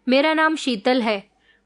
मेरा नाम शीतल है।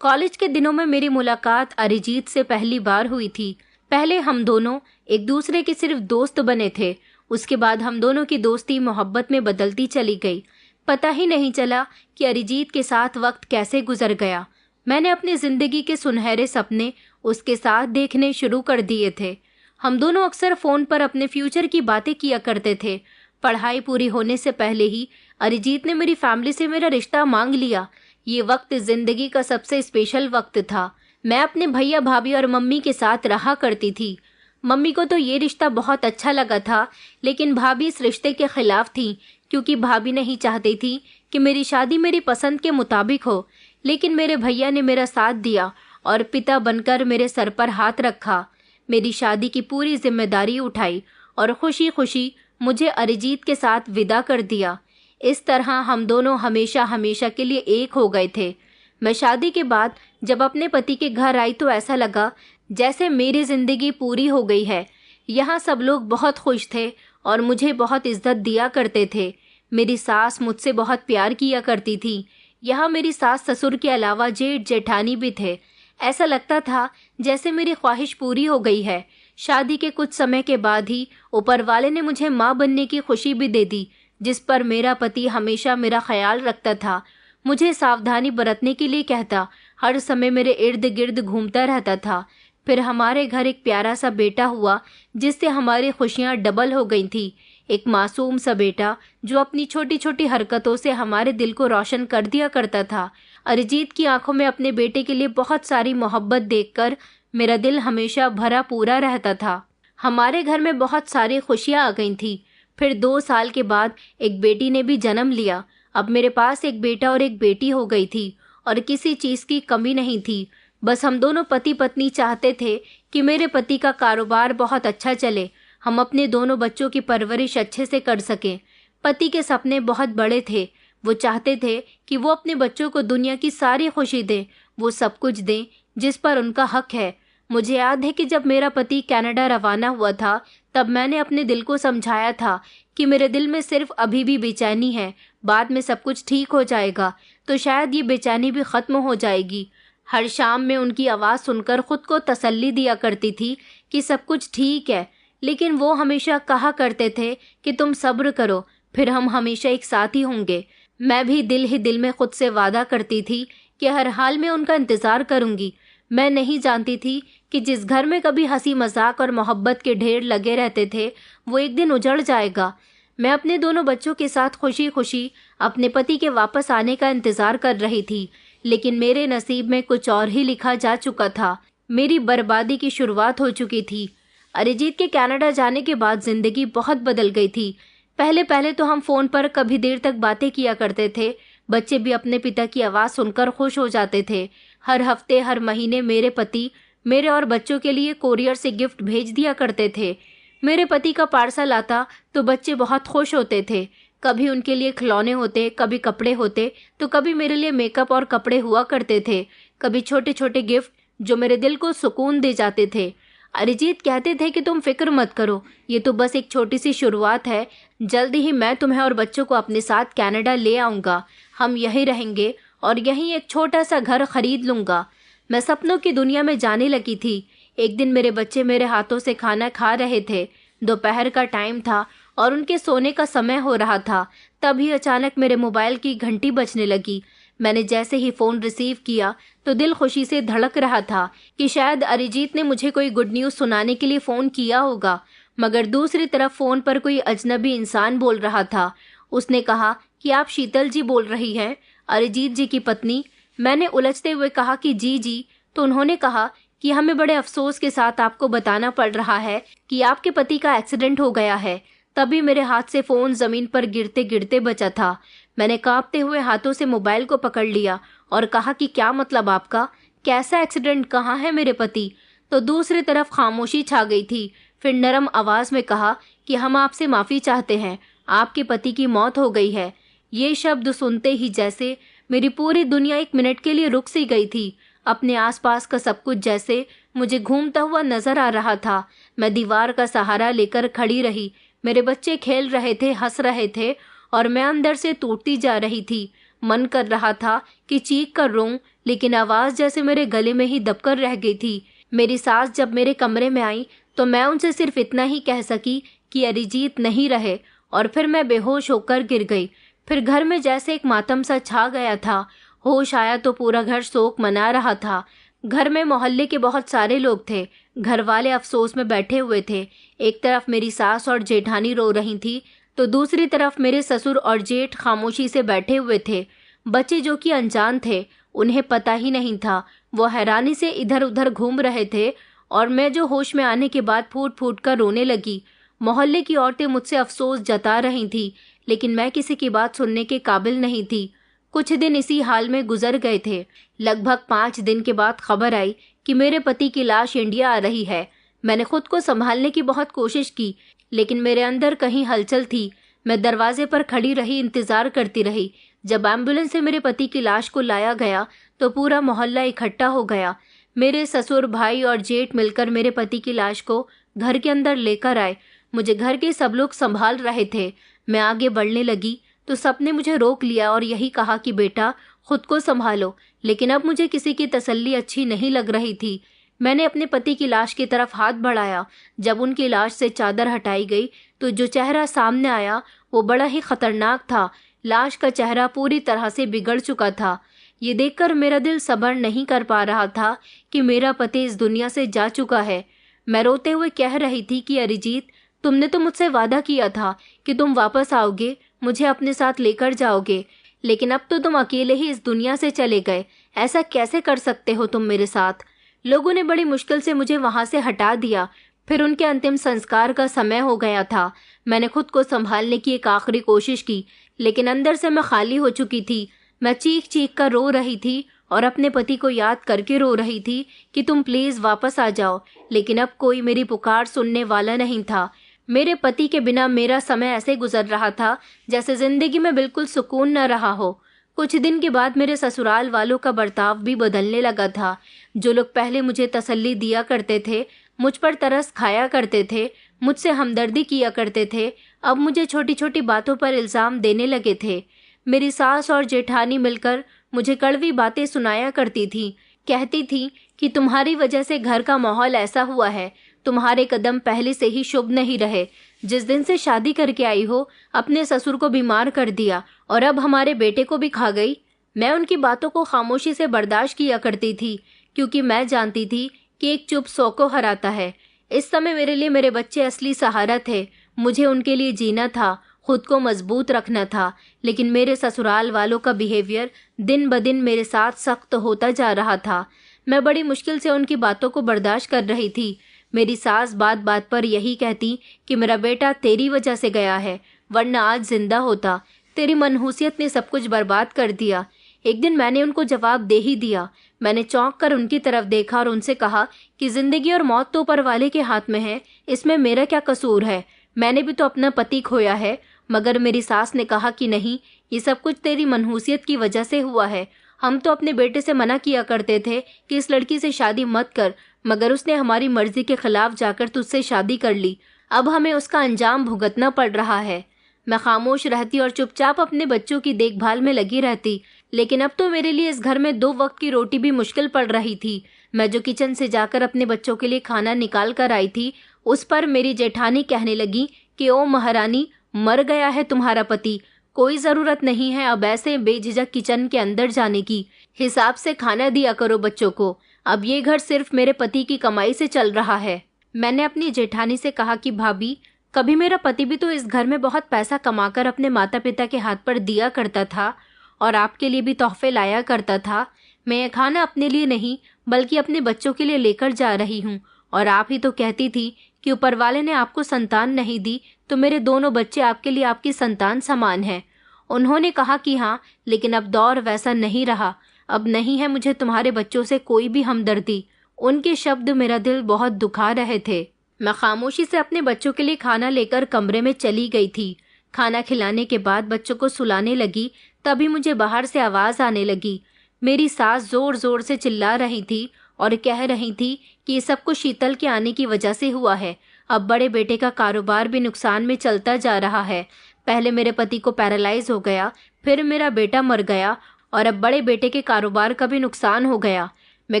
कॉलेज के दिनों में मेरी मुलाकात अरिजीत से पहली बार हुई थी। पहले हम दोनों एक दूसरे के सिर्फ दोस्त बने थे। उसके बाद हम दोनों की दोस्ती मोहब्बत में बदलती चली गई। पता ही नहीं चला कि अरिजीत के साथ वक्त कैसे गुजर गया। मैंने अपनी जिंदगी के सुनहरे सपने उसके साथ देखने शुरू कर दिए थे। हम दोनों अक्सर फोन पर अपने फ्यूचर की बातें किया करते थे। पढ़ाई पूरी होने से पहले ही अरिजीत ने मेरी फैमिली से मेरा रिश्ता मांग लिया। ये वक्त जिंदगी का सबसे स्पेशल वक्त था। मैं अपने भैया भाभी और मम्मी के साथ रहा करती थी। मम्मी को तो ये रिश्ता बहुत अच्छा लगा था, लेकिन भाभी इस रिश्ते के खिलाफ थी, क्योंकि भाभी नहीं चाहती थी कि मेरी शादी मेरी पसंद के मुताबिक हो। लेकिन मेरे भैया ने मेरा साथ दिया और पिता बनकर मेरे सर पर हाथ रखा, मेरी शादी की पूरी जिम्मेदारी उठाई और खुशी खुशी मुझे अरिजीत के साथ विदा कर दिया। इस तरह हम दोनों हमेशा हमेशा के लिए एक हो गए थे। मैं शादी के बाद जब अपने पति के घर आई तो ऐसा लगा जैसे मेरी जिंदगी पूरी हो गई है। यहाँ सब लोग बहुत खुश थे और मुझे बहुत इज्जत दिया करते थे। मेरी सास मुझसे बहुत प्यार किया करती थी। यहाँ मेरी सास ससुर के अलावा जेठ जेठानी भी थे। ऐसा लगता था जैसे मेरी ख्वाहिश पूरी हो गई है। शादी के कुछ समय के बाद ही ऊपर वाले ने मुझे माँ बनने की खुशी भी दे दी, जिस पर मेरा पति हमेशा मेरा ख्याल रखता था। मुझे सावधानी बरतने के लिए कहता, हर समय मेरे इर्द गिर्द घूमता रहता था। फिर हमारे घर एक प्यारा सा बेटा हुआ, जिससे हमारी खुशियाँ डबल हो गई थी। एक मासूम सा बेटा जो अपनी छोटी छोटी हरकतों से हमारे दिल को रोशन कर दिया करता था। अरिजीत की आंखों में अपने बेटे के लिए बहुत सारी मोहब्बत देखकर मेरा दिल हमेशा भरा पूरा रहता था। हमारे घर में बहुत सारी खुशियाँ आ गई थी। फिर 2 साल के बाद एक बेटी ने भी जन्म लिया। अब मेरे पास एक बेटा और एक बेटी हो गई थी और किसी चीज़ की कमी नहीं थी। बस हम दोनों पति पत्नी चाहते थे कि मेरे पति का कारोबार बहुत अच्छा चले, हम अपने दोनों बच्चों की परवरिश अच्छे से कर सकें। पति के सपने बहुत बड़े थे। वो चाहते थे कि वो अपने बच्चों को दुनिया की सारी खुशी दें, वो सब कुछ दें जिस पर उनका हक है। मुझे याद है कि जब मेरा पति कनाडा रवाना हुआ था, तब मैंने अपने दिल को समझाया था कि मेरे दिल में सिर्फ अभी भी बेचैनी है, बाद में सब कुछ ठीक हो जाएगा। तो शायद ये बेचैनी भी खत्म हो जाएगी। हर शाम में उनकी आवाज़ सुनकर खुद को तसल्ली दिया करती थी कि सब कुछ ठीक है। लेकिन वो हमेशा कहा करते थे कि तुम सब्र करो, फिर हम हमेशा एक साथ ही होंगे। मैं भी दिल ही दिल में खुद से वादा करती थी कि हर हाल में उनका इंतज़ार करूंगी। मैं नहीं जानती थी कि जिस घर में कभी हंसी मजाक और मोहब्बत के ढेर लगे रहते थे, वो एक दिन उजड़ जाएगा। मैं अपने दोनों बच्चों के साथ खुशी खुशी अपने पति के वापस आने का इंतज़ार कर रही थी, लेकिन मेरे नसीब में कुछ और ही लिखा जा चुका था। मेरी बर्बादी की शुरुआत हो चुकी थी। अरिजीत के कनाडा जाने के बाद जिंदगी बहुत बदल गई थी। पहले पहले तो हम फ़ोन पर कभी देर तक बातें किया करते थे। बच्चे भी अपने पिता की आवाज़ सुनकर खुश हो जाते थे। हर हफ्ते हर महीने मेरे पति मेरे और बच्चों के लिए कोरियर से गिफ्ट भेज दिया करते थे। मेरे पति का पार्सल आता तो बच्चे बहुत खुश होते थे। कभी उनके लिए खिलौने होते, कभी कपड़े होते, तो कभी मेरे लिए मेकअप और कपड़े हुआ करते थे। कभी छोटे छोटे गिफ्ट जो मेरे दिल को सुकून दे जाते थे। अरिजीत कहते थे कि तुम फिक्र मत करो, ये तो बस एक छोटी सी शुरुआत है। जल्दी ही मैं तुम्हें और बच्चों को अपने साथ कनाडा ले आऊँगा। हम यहीं रहेंगे और यहीं एक छोटा सा घर खरीद लूँगा। मैं सपनों की दुनिया में जाने लगी थी। एक दिन मेरे बच्चे मेरे हाथों से खाना खा रहे थे। दोपहर का टाइम था और उनके सोने का समय हो रहा था। तभी अचानक मेरे मोबाइल की घंटी बजने लगी। मैंने जैसे ही फ़ोन रिसीव किया तो दिल खुशी से धड़क रहा था कि शायद अरिजीत ने मुझे कोई गुड न्यूज़ सुनाने के लिए फ़ोन किया होगा। मगर दूसरी तरफ फ़ोन पर कोई अजनबी इंसान बोल रहा था। उसने कहा कि आप शीतल जी बोल रही हैं, अरिजीत जी की पत्नी। मैंने उलझते हुए कहा कि जी। तो उन्होंने कहा कि हमें बड़े अफसोस के साथ आपको बताना पड़ रहा है कि आपके पति का एक्सीडेंट हो गया है। तभी मेरे हाथ से फ़ोन ज़मीन पर गिरते गिरते बचा था। मैंने कांपते हुए हाथों से मोबाइल को पकड़ लिया और कहा कि क्या मतलब आपका, कैसा एक्सीडेंट, कहाँ है मेरे पति। तो दूसरी तरफ खामोशी छा गई थी। फिर नरम आवाज़ में कहा कि हम आपसे माफ़ी चाहते हैं, आपके पति की मौत हो गई है। ये शब्द सुनते ही जैसे मेरी पूरी दुनिया एक मिनट के लिए रुक सी गई थी। अपने आसपास का सब कुछ जैसे मुझे घूमता हुआ नजर आ रहा था। मैं दीवार का सहारा लेकर खड़ी रही। मेरे बच्चे खेल रहे थे, हंस रहे थे और मैं अंदर से टूटती जा रही थी। मन कर रहा था कि चीख कर रोऊं, लेकिन आवाज़ जैसे मेरे गले में ही दबकर रह गई थी। मेरी सास जब मेरे कमरे में आई तो मैं उनसे सिर्फ इतना ही कह सकी कि अरिजीत नहीं रहे, और फिर मैं बेहोश होकर गिर गई। फिर घर में जैसे एक मातम सा छा गया था। होश आया तो पूरा घर शोक मना रहा था। घर में मोहल्ले के बहुत सारे लोग थे। घर वाले अफसोस में बैठे हुए थे। एक तरफ मेरी सास और जेठानी रो रही थी, तो दूसरी तरफ मेरे ससुर और जेठ खामोशी से बैठे हुए थे। बच्चे जो कि अनजान थे, उन्हें पता ही नहीं था। वो हैरानी से इधर उधर घूम रहे थे, और मैं जो होश में आने के बाद फूट फूट कर रोने लगी। मोहल्ले की औरतें मुझसे अफसोस जता रही थी, लेकिन मैं किसी की बात सुनने के काबिल नहीं थी। कुछ दिन इसी हाल में गुजर गए थे। लगभग 5 दिन के बाद खबर आई कि मेरे पति की लाश इंडिया आ रही है। मैंने खुद को संभालने की बहुत कोशिश की, लेकिन मेरे अंदर कहीं हलचल थी। मैं दरवाजे पर खड़ी रही, इंतजार करती रही। जब एम्बुलेंस से मेरे पति की लाश को लाया गया तो पूरा मोहल्ला इकट्ठा हो गया। मेरे ससुर, भाई और जेठ मिलकर मेरे पति की लाश को घर के अंदर लेकर आए। मुझे घर के सब लोग संभाल रहे थे। मैं आगे बढ़ने लगी तो सबने मुझे रोक लिया और यही कहा कि बेटा, खुद को संभालो। लेकिन अब मुझे किसी की तसल्ली अच्छी नहीं लग रही थी। मैंने अपने पति की लाश की तरफ हाथ बढ़ाया। जब उनकी लाश से चादर हटाई गई तो जो चेहरा सामने आया वो बड़ा ही खतरनाक था। लाश का चेहरा पूरी तरह से बिगड़ चुका था। ये देखकर मेरा दिल सब्र नहीं कर पा रहा था कि मेरा पति इस दुनिया से जा चुका है। मैं रोते हुए कह रही थी कि अरिजीत, तुमने तो मुझसे वादा किया था कि तुम वापस आओगे, मुझे अपने साथ लेकर जाओगे, लेकिन अब तो तुम अकेले ही इस दुनिया से चले गए। ऐसा कैसे कर सकते हो तुम मेरे साथ? लोगों ने बड़ी मुश्किल से मुझे वहां से हटा दिया। फिर उनके अंतिम संस्कार का समय हो गया था। मैंने खुद को संभालने की एक आखिरी कोशिश की, लेकिन अंदर से मैं खाली हो चुकी थी। मैं चीख चीख कर रो रही थी और अपने पति को याद करके रो रही थी कि तुम प्लीज वापस आ जाओ, लेकिन अब कोई मेरी पुकार सुनने वाला नहीं था। मेरे पति के बिना मेरा समय ऐसे गुजर रहा था जैसे जिंदगी में बिल्कुल सुकून न रहा हो। कुछ दिन के बाद मेरे ससुराल वालों का बर्ताव भी बदलने लगा था। जो लोग पहले मुझे तसल्ली दिया करते थे, मुझ पर तरस खाया करते थे, मुझसे हमदर्दी किया करते थे, अब मुझे छोटी छोटी बातों पर इल्ज़ाम देने लगे थे। मेरी सास और जेठानी मिलकर मुझे कड़वी बातें सुनाया करती थी। कहती थी कि तुम्हारी वजह से घर का माहौल ऐसा हुआ है, तुम्हारे कदम पहले से ही शुभ नहीं रहे। जिस दिन से शादी करके आई हो, अपने ससुर को बीमार कर दिया और अब हमारे बेटे को भी खा गई। मैं उनकी बातों को खामोशी से बर्दाश्त किया करती थी, क्योंकि मैं जानती थी कि एक चुप 100 को हराता है। इस समय मेरे लिए मेरे बच्चे असली सहारा थे। मुझे उनके लिए जीना था, खुद को मजबूत रखना था। लेकिन मेरे ससुराल वालों का बिहेवियर दिन ब दिन मेरे साथ सख्त होता जा रहा था। मैं बड़ी मुश्किल से उनकी बातों को बर्दाश्त कर रही थी। मेरी सास बात बात पर यही कहती कि मेरा बेटा तेरी वजह से गया है, वरना आज जिंदा होता। तेरी मनहूसियत ने सब कुछ बर्बाद कर दिया। एक दिन मैंने उनको जवाब दे ही दिया। मैंने चौंक कर उनकी तरफ देखा और उनसे कहा कि जिंदगी और मौत तो ऊपर वाले के हाथ में है, इसमें मेरा क्या कसूर है? मैंने भी तो अपना पति खोया है। मगर मेरी सास ने कहा कि नहीं, ये सब कुछ तेरी मनहूसियत की वजह से हुआ है। हम तो अपने बेटे से मना किया करते थे कि इस लड़की से शादी मत कर, मगर उसने हमारी मर्जी के खिलाफ जाकर तुझसे शादी कर ली। अब हमें उसका अंजाम भुगतना पड़ रहा है। मैं खामोश रहती और चुपचाप अपने बच्चों की देखभाल में लगी रहती। लेकिन अब तो मेरे लिए इस घर में 2 वक्त की रोटी भी मुश्किल पड़ रही थी। मैं जो किचन से जाकर अपने बच्चों के लिए खाना निकाल कर आई थी, उस पर मेरी जेठानी कहने लगी कि ओ महारानी, मर गया है तुम्हारा पति, कोई जरूरत नहीं है अब ऐसे बेझिझक किचन के अंदर जाने की। हिसाब से खाना दिया करो बच्चों को। अब ये घर सिर्फ मेरे पति की कमाई से चल रहा है। मैंने अपनी जेठानी से कहा कि भाभी, कभी मेरा पति भी तो इस घर में बहुत पैसा कमाकर अपने माता पिता के हाथ पर दिया करता था और आपके लिए भी तोहफे लाया करता था। मैं ये खाना अपने लिए नहीं बल्कि अपने बच्चों के लिए लेकर जा रही हूँ। और आप ही तो कहती थी कि ऊपर वाले ने आपको संतान नहीं दी, तो मेरे दोनों बच्चे आपके लिए आपकी संतान समान हैं। उन्होंने कहा कि हाँ, लेकिन अब दौर वैसा नहीं रहा। अब नहीं है मुझे तुम्हारे बच्चों से कोई भी हमदर्दी। उनके शब्द मेरा दिल बहुत दुखा रहे थे। मैं खामोशी से अपने बच्चों के लिए खाना लेकर कमरे में चली गई थी। खाना खिलाने के बाद बच्चों को सुलाने लगी, तभी मुझे बाहर से आवाज आने लगी। मेरी सास जोर जोर से चिल्ला रही थी और कह रही थी कि ये सब कुछ शीतल के आने की वजह से हुआ है। अब बड़े बेटे का कारोबार भी नुकसान में चलता जा रहा है। पहले मेरे पति को पैरालाइज हो गया, फिर मेरा बेटा मर गया और अब बड़े बेटे के कारोबार का भी नुकसान हो गया। मैं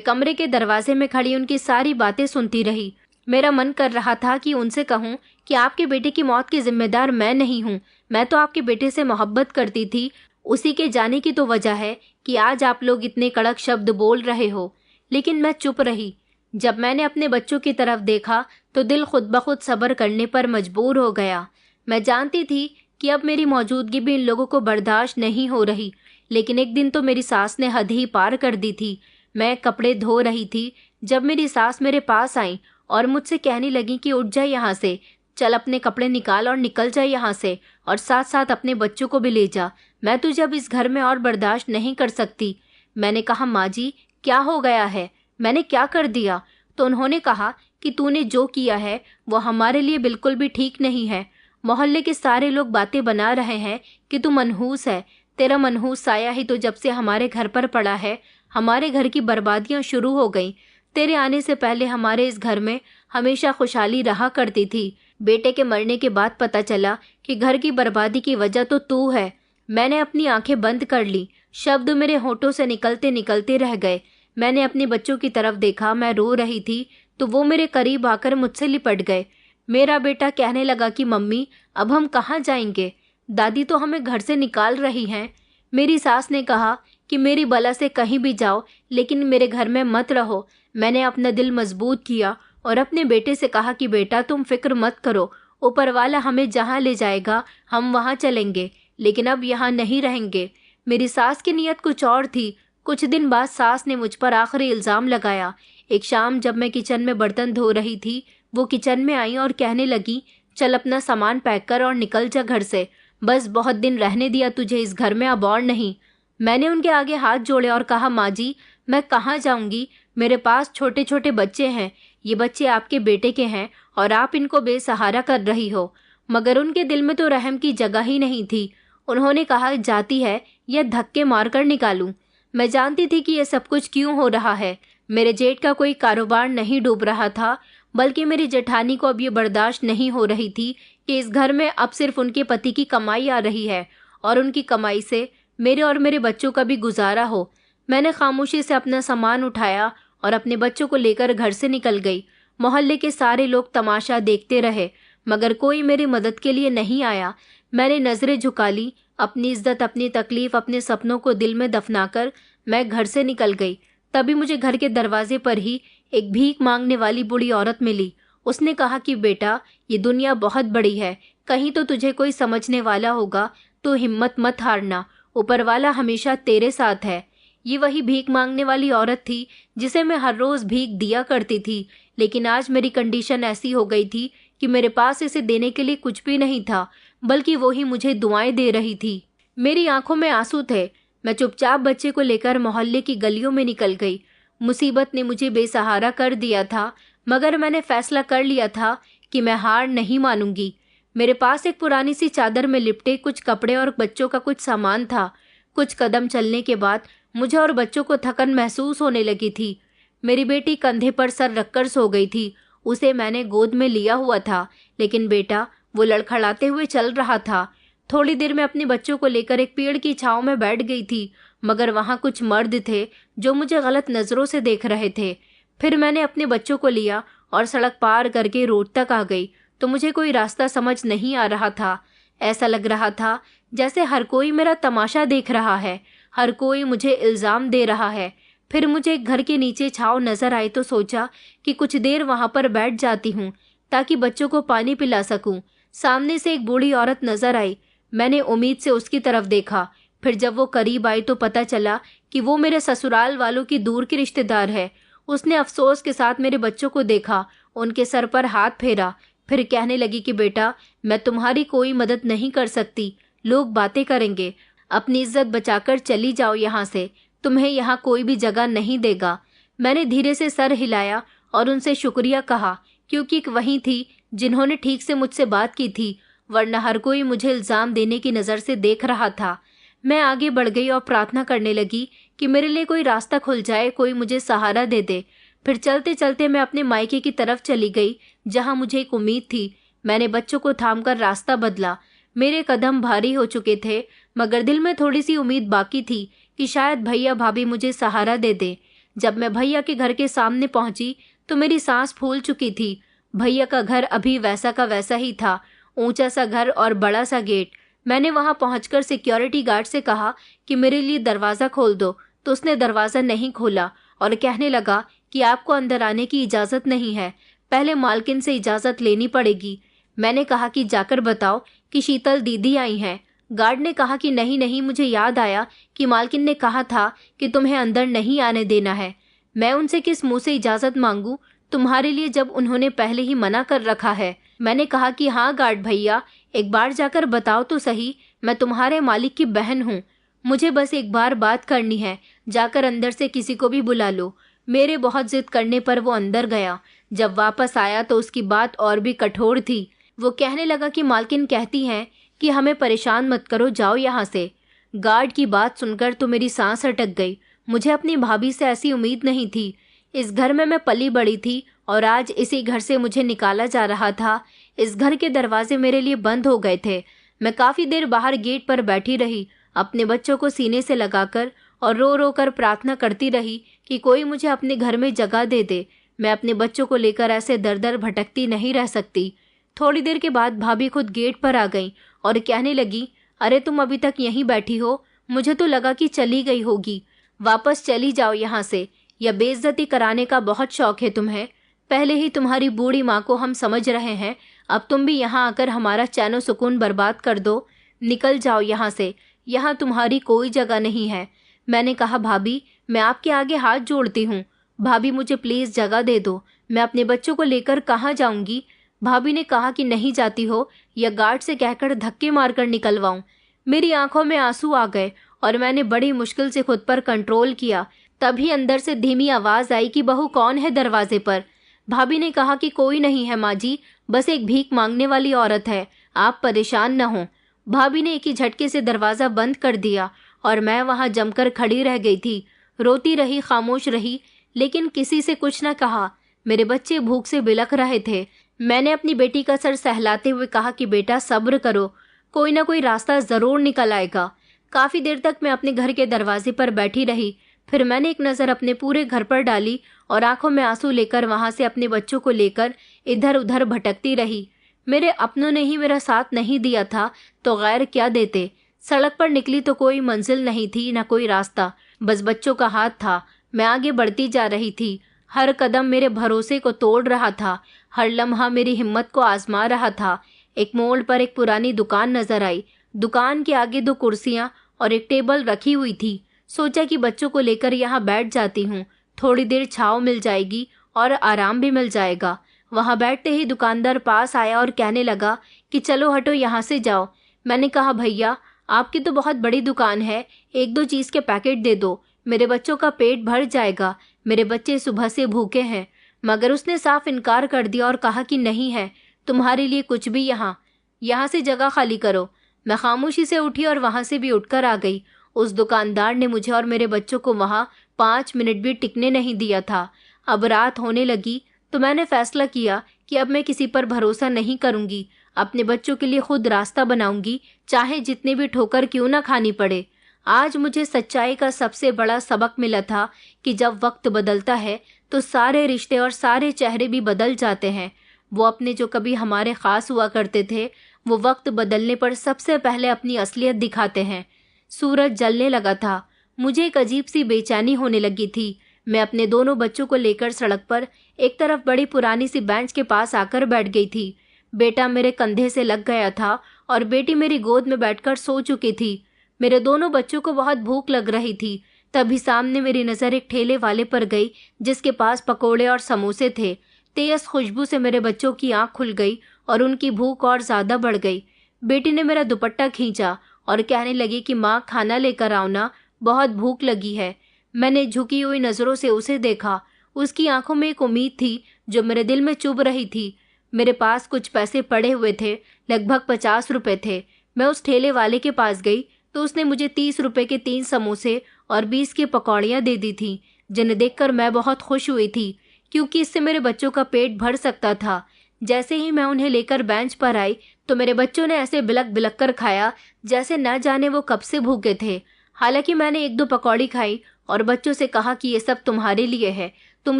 कमरे के दरवाजे में खड़ी उनकी सारी बातें सुनती रही। मेरा मन कर रहा था कि उनसे कहूं कि आपके बेटे की मौत की जिम्मेदार मैं नहीं हूं। मैं तो आपके बेटे से मोहब्बत करती थी। उसी के जाने की तो वजह है कि आज आप लोग इतने कड़क शब्द बोल रहे हो। लेकिन मैं चुप रही। जब मैंने अपने बच्चों की तरफ देखा तो दिल खुद ब खुद सब्र करने पर मजबूर हो गया। मैं जानती थी कि अब मेरी मौजूदगी भी इन लोगों को बर्दाश्त नहीं हो रही। लेकिन एक दिन तो मेरी सास ने हद ही पार कर दी थी। मैं कपड़े धो रही थी जब मेरी सास मेरे पास आई और मुझसे कहने लगी कि उठ जा यहाँ से, चल अपने कपड़े निकाल और निकल जा यहाँ से, और साथ साथ अपने बच्चों को भी ले जा। मैं तुझे अब इस घर में और बर्दाश्त नहीं कर सकती। मैंने कहा, माँ जी क्या हो गया है, मैंने क्या कर दिया? तो उन्होंने कहा कि तूने जो किया है वो हमारे लिए बिल्कुल भी ठीक नहीं है। मोहल्ले के सारे लोग बातें बना रहे हैं कि तू मनहूस है। तेरा मनहूस साया ही तो जब से हमारे घर पर पड़ा है, हमारे घर की बर्बादियां शुरू हो गई। तेरे आने से पहले हमारे इस घर में हमेशा खुशहाली रहा करती थी। बेटे के मरने के बाद पता चला कि घर की बर्बादी की वजह तो तू है। मैंने अपनी आंखें बंद कर ली। शब्द मेरे होठों से निकलते निकलते रह गए। मैंने अपने बच्चों की तरफ देखा। मैं रो रही थी तो वो मेरे करीब आकर मुझसे लिपट गए। मेरा बेटा कहने लगा कि मम्मी अब हम कहाँ जाएंगे, दादी तो हमें घर से निकाल रही हैं। मेरी सास ने कहा कि मेरी बला से कहीं भी जाओ लेकिन मेरे घर में मत रहो। मैंने अपना दिल मजबूत किया और अपने बेटे से कहा कि बेटा तुम फिक्र मत करो, ऊपर वाला हमें जहाँ ले जाएगा हम वहाँ चलेंगे, लेकिन अब यहाँ नहीं रहेंगे। मेरी सास की नीयत कुछ और थी। कुछ दिन बाद सास ने मुझ पर आखिरी इल्ज़ाम लगाया। एक शाम जब मैं किचन में बर्तन धो रही थी, वो किचन में आई और कहने लगी, चल अपना सामान पैक कर और निकल जा घर से। बस बहुत दिन रहने दिया तुझे इस घर में, अब और नहीं। मैंने उनके आगे हाथ जोड़े और कहा, माँ जी मैं कहाँ जाऊंगी, मेरे पास छोटे छोटे बच्चे हैं। ये बच्चे आपके बेटे के हैं और आप इनको बेसहारा कर रही हो। मगर उनके दिल में तो रहम की जगह ही नहीं थी। उन्होंने कहा, जाती है या धक्के मारकर निकालूं। मैं जानती थी कि यह सब कुछ क्यों हो रहा है। मेरे जेठ का कोई कारोबार नहीं डूब रहा था, बल्कि मेरी जेठानी को अब ये बर्दाश्त नहीं हो रही थी कि इस घर में अब सिर्फ उनके पति की कमाई आ रही है और उनकी कमाई से मेरे और मेरे बच्चों का भी गुजारा हो। मैंने खामोशी से अपना सामान उठाया और अपने बच्चों को लेकर घर से निकल गई। मोहल्ले के सारे लोग तमाशा देखते रहे मगर कोई मेरी मदद के लिए नहीं आया। मैंने नजरें झुका ली। अपनी इज्जत, अपनी तकलीफ, अपने सपनों को दिल में दफनाकर मैं घर से निकल गई। तभी मुझे घर के दरवाजे पर ही एक भीख मांगने वाली बूढ़ी औरत मिली। उसने कहा कि बेटा ये दुनिया बहुत बड़ी है, कहीं तो तुझे कोई समझने वाला होगा, तो हिम्मत मत हारना, ऊपर वाला हमेशा तेरे साथ है। ये वही भीख मांगने वाली औरत थी जिसे मैं हर रोज भीख दिया करती थी, लेकिन आज मेरी कंडीशन ऐसी हो गई थी कि मेरे पास इसे देने के लिए कुछ भी नहीं था, बल्कि वो ही मुझे दुआएं दे रही थी। मेरी आंखों में आंसू थे। मैं चुपचाप बच्चे को लेकर मोहल्ले की गलियों में निकल गई। मुसीबत ने मुझे बेसहारा कर दिया था, मगर मैंने फैसला कर लिया था कि मैं हार नहीं मानूंगी। मेरे पास एक पुरानी सी चादर में लिपटे कुछ कपड़े और बच्चों का कुछ सामान था। कुछ कदम चलने के बाद मुझे और बच्चों को थकन महसूस होने लगी थी। मेरी बेटी कंधे पर सर रखकर सो गई थी। उसे मैंने गोद में लिया हुआ था, लेकिन बेटा वो लड़खड़ाते हुए चल रहा था। थोड़ी देर में अपने बच्चों को लेकर एक पेड़ की छांव में बैठ गई थी, मगर वहां कुछ मर्द थे जो मुझे गलत नजरों से देख रहे थे। फिर मैंने अपने बच्चों को लिया और सड़क पार करके रोड तक आ गई, तो मुझे कोई रास्ता समझ नहीं आ रहा था। ऐसा लग रहा था जैसे हर कोई मेरा तमाशा देख रहा है, हर कोई मुझे इल्जाम दे रहा है। फिर मुझे एक घर के नीचे छांव नजर आई तो सोचा कि कुछ देर वहां पर बैठ जाती हूँ ताकि बच्चों को पानी पिला सकूं। सामने से एक बूढ़ी औरत नजर आई। मैंने उम्मीद से उसकी तरफ देखा। फिर जब वो करीब आई तो पता चला कि वो मेरे ससुराल वालों की दूर की रिश्तेदार है। उसने अफसोस के साथ मेरे बच्चों को देखा, उनके सर पर हाथ फेरा, फिर कहने लगी कि बेटा मैं तुम्हारी कोई मदद नहीं कर सकती, लोग बातें करेंगे, अपनी इज्जत बचाकर चली जाओ यहाँ से, तुम्हें यहाँ कोई भी जगह नहीं देगा। मैंने धीरे से सर हिलाया और उनसे शुक्रिया कहा, क्योंकि एक वही थी जिन्होंने ठीक से मुझसे बात की थी, वरना हर कोई मुझे इल्जाम देने की नज़र से देख रहा था। मैं आगे बढ़ गई और प्रार्थना करने लगी कि मेरे लिए कोई रास्ता खुल जाए, कोई मुझे सहारा दे दे। फिर चलते चलते मैं अपने मायके की तरफ चली गई, जहां मुझे एक उम्मीद थी। मैंने बच्चों को थामकर रास्ता बदला। मेरे कदम भारी हो चुके थे, मगर दिल में थोड़ी सी उम्मीद बाकी थी कि शायद भैया भाभी मुझे सहारा दे दे। जब मैं भैया के घर के सामने पहुंची तो मेरी सांस फूल चुकी थी। भैया का घर अभी वैसा का वैसा ही था, ऊंचा सा घर और बड़ा सा गेट। मैंने वहां पहुंचकर सिक्योरिटी गार्ड से कहा कि मेरे लिए दरवाज़ा खोल दो, तो उसने दरवाज़ा नहीं खोला और कहने लगा कि आपको अंदर आने की इजाज़त नहीं है, पहले मालकिन से इजाज़त लेनी पड़ेगी। मैंने कहा कि जाकर बताओ कि शीतल दीदी आई हैं। गार्ड ने कहा कि नहीं नहीं, मुझे याद आया कि मालकिन ने कहा था कि तुम्हें अंदर नहीं आने देना है। मैं उनसे किस मुंह से इजाज़त मांगूं तुम्हारे लिए जब उन्होंने पहले ही मना कर रखा है। मैंने कहा कि हाँ गार्ड भैया, एक बार जाकर बताओ तो सही, मैं तुम्हारे मालिक की बहन हूँ, मुझे बस एक बार बात करनी है, जाकर अंदर से किसी को भी बुला लो। मेरे बहुत जिद करने पर वो अंदर गया। जब वापस आया तो उसकी बात और भी कठोर थी। वो कहने लगा कि मालकिन कहती हैं कि हमें परेशान मत करो, जाओ यहाँ से। गार्ड की बात सुनकर तो मेरी सांस अटक गई। मुझे अपनी भाभी से ऐसी उम्मीद नहीं थी। इस घर में मैं पली बड़ी थी और आज इसी घर से मुझे निकाला जा रहा था। इस घर के दरवाजे मेरे लिए बंद हो गए थे। मैं काफ़ी देर बाहर गेट पर बैठी रही, अपने बच्चों को सीने से लगाकर, और रो रो कर प्रार्थना करती रही कि कोई मुझे अपने घर में जगह दे दे। मैं अपने बच्चों को लेकर ऐसे दर दर भटकती नहीं रह सकती। थोड़ी देर के बाद भाभी खुद गेट पर आ गई और कहने लगी, अरे तुम अभी तक यहीं बैठी हो, मुझे तो लगा कि चली गई होगी। वापस चली जाओ यहाँ से, यह बेइज्जती कराने का बहुत शौक है तुम्हें। पहले ही तुम्हारी बूढ़ी माँ को हम समझ रहे हैं, अब तुम भी यहाँ आकर हमारा चैनो सुकून बर्बाद कर दो। निकल जाओ यहाँ से, यहाँ तुम्हारी कोई जगह नहीं है। मैंने कहा, भाभी मैं आपके आगे हाथ जोड़ती हूँ, भाभी मुझे प्लीज़ जगह दे दो, मैं अपने बच्चों को लेकर कहाँ जाऊँगी। भाभी ने कहा कि नहीं जाती हो या गार्ड से कहकर धक्के मारकर निकलवाऊं। मेरी आंखों में आंसू आ गए और मैंने बड़ी मुश्किल से खुद पर कंट्रोल किया। तभी अंदर से धीमी आवाज़ आई कि बहू कौन है दरवाजे पर। भाभी ने कहा कि कोई नहीं है माँ जी, बस एक भीख मांगने वाली औरत है, आप परेशान न हो। भाभी ने एक ही झटके से दरवाज़ा बंद कर दिया और मैं वहाँ जमकर खड़ी रह गई थी। रोती रही, खामोश रही, लेकिन किसी से कुछ न कहा। मेरे बच्चे भूख से बिलख रहे थे। मैंने अपनी बेटी का सर सहलाते हुए कहा कि बेटा सब्र करो, कोई ना कोई रास्ता ज़रूर निकल आएगा। काफ़ी देर तक मैं अपने घर के दरवाजे पर बैठी रही। फिर मैंने एक नज़र अपने पूरे घर पर डाली और आंखों में आंसू लेकर वहाँ से अपने बच्चों को लेकर इधर उधर भटकती रही। मेरे अपनों ने ही मेरा साथ नहीं दिया था तो गैर क्या देते। सड़क पर निकली तो कोई मंजिल नहीं थी, न कोई रास्ता, बस बच्चों का हाथ था। मैं आगे बढ़ती जा रही थी। हर कदम मेरे भरोसे को तोड़ रहा था, हर लम्हा मेरी हिम्मत को आजमा रहा था। एक मोड़ पर एक पुरानी दुकान नजर आई। दुकान के आगे 2 कुर्सियां और एक टेबल रखी हुई थी। सोचा कि बच्चों को लेकर यहाँ बैठ जाती हूँ, थोड़ी देर छाँव मिल जाएगी और आराम भी मिल जाएगा। वहाँ बैठते ही दुकानदार पास आया और कहने लगा कि चलो हटो, यहाँ से जाओ। मैंने कहा, भैया आपकी तो बहुत बड़ी दुकान है, 1-2 चीज़ के पैकेट दे दो, मेरे बच्चों का पेट भर जाएगा, मेरे बच्चे सुबह से भूखे हैं। मगर उसने साफ इनकार कर दिया और कहा कि नहीं है तुम्हारे लिए कुछ भी, यहाँ से जगह खाली करो। मैं खामोशी से उठी और वहाँ से भी उठकर आ गई। उस दुकानदार ने मुझे और मेरे बच्चों को वहाँ 5 मिनट भी टिकने नहीं दिया था। अब रात होने लगी तो मैंने फैसला किया कि अब मैं किसी पर भरोसा नहीं करूँगी, अपने बच्चों के लिए खुद रास्ता बनाऊंगी, चाहे जितने भी ठोकर क्यों ना खानी पड़े। आज मुझे सच्चाई का सबसे बड़ा सबक मिला था कि जब वक्त बदलता है तो सारे रिश्ते और सारे चेहरे भी बदल जाते हैं। वो अपने जो कभी हमारे ख़ास हुआ करते थे, वो वक्त बदलने पर सबसे पहले अपनी असलियत दिखाते हैं। सूरज जलने लगा था। मुझे एक अजीब सी बेचैनी होने लगी थी। मैं अपने दोनों बच्चों को लेकर सड़क पर एक तरफ बड़ी पुरानी सी बेंच के पास आकर बैठ गई थी। बेटा मेरे कंधे से लग गया था और बेटी मेरी गोद में बैठकर सो चुकी थी। मेरे दोनों बच्चों को बहुत भूख लग रही थी। तभी सामने मेरी नज़र एक ठेले वाले पर गई जिसके पास पकोड़े और समोसे थे। तेज खुशबू से मेरे बच्चों की आंख खुल गई और उनकी भूख और ज़्यादा बढ़ गई। बेटी ने मेरा दुपट्टा खींचा और कहने लगी कि माँ खाना लेकर आओ ना, बहुत भूख लगी है। मैंने झुकी हुई नज़रों से उसे देखा। उसकी आंखों में एक उम्मीद थी जो मेरे दिल में चुभ रही थी। मेरे पास कुछ पैसे पड़े हुए थे, लगभग 50 रुपए थे। मैं उस ठेले वाले के पास गई तो उसने मुझे 30 रुपए के 3 समोसे और 20 की पकौड़ियाँ दे दी थी, जिन्हें देखकर मैं बहुत खुश हुई थी क्योंकि इससे मेरे बच्चों का पेट भर सकता था। जैसे ही मैं उन्हें लेकर बेंच पर आई तो मेरे बच्चों ने ऐसे बिलक बिलक कर खाया जैसे न जाने वो कब से भूखे थे। हालांकि मैंने एक दो पकौड़ी खाई और बच्चों से कहा कि ये सब तुम्हारे लिए है, तुम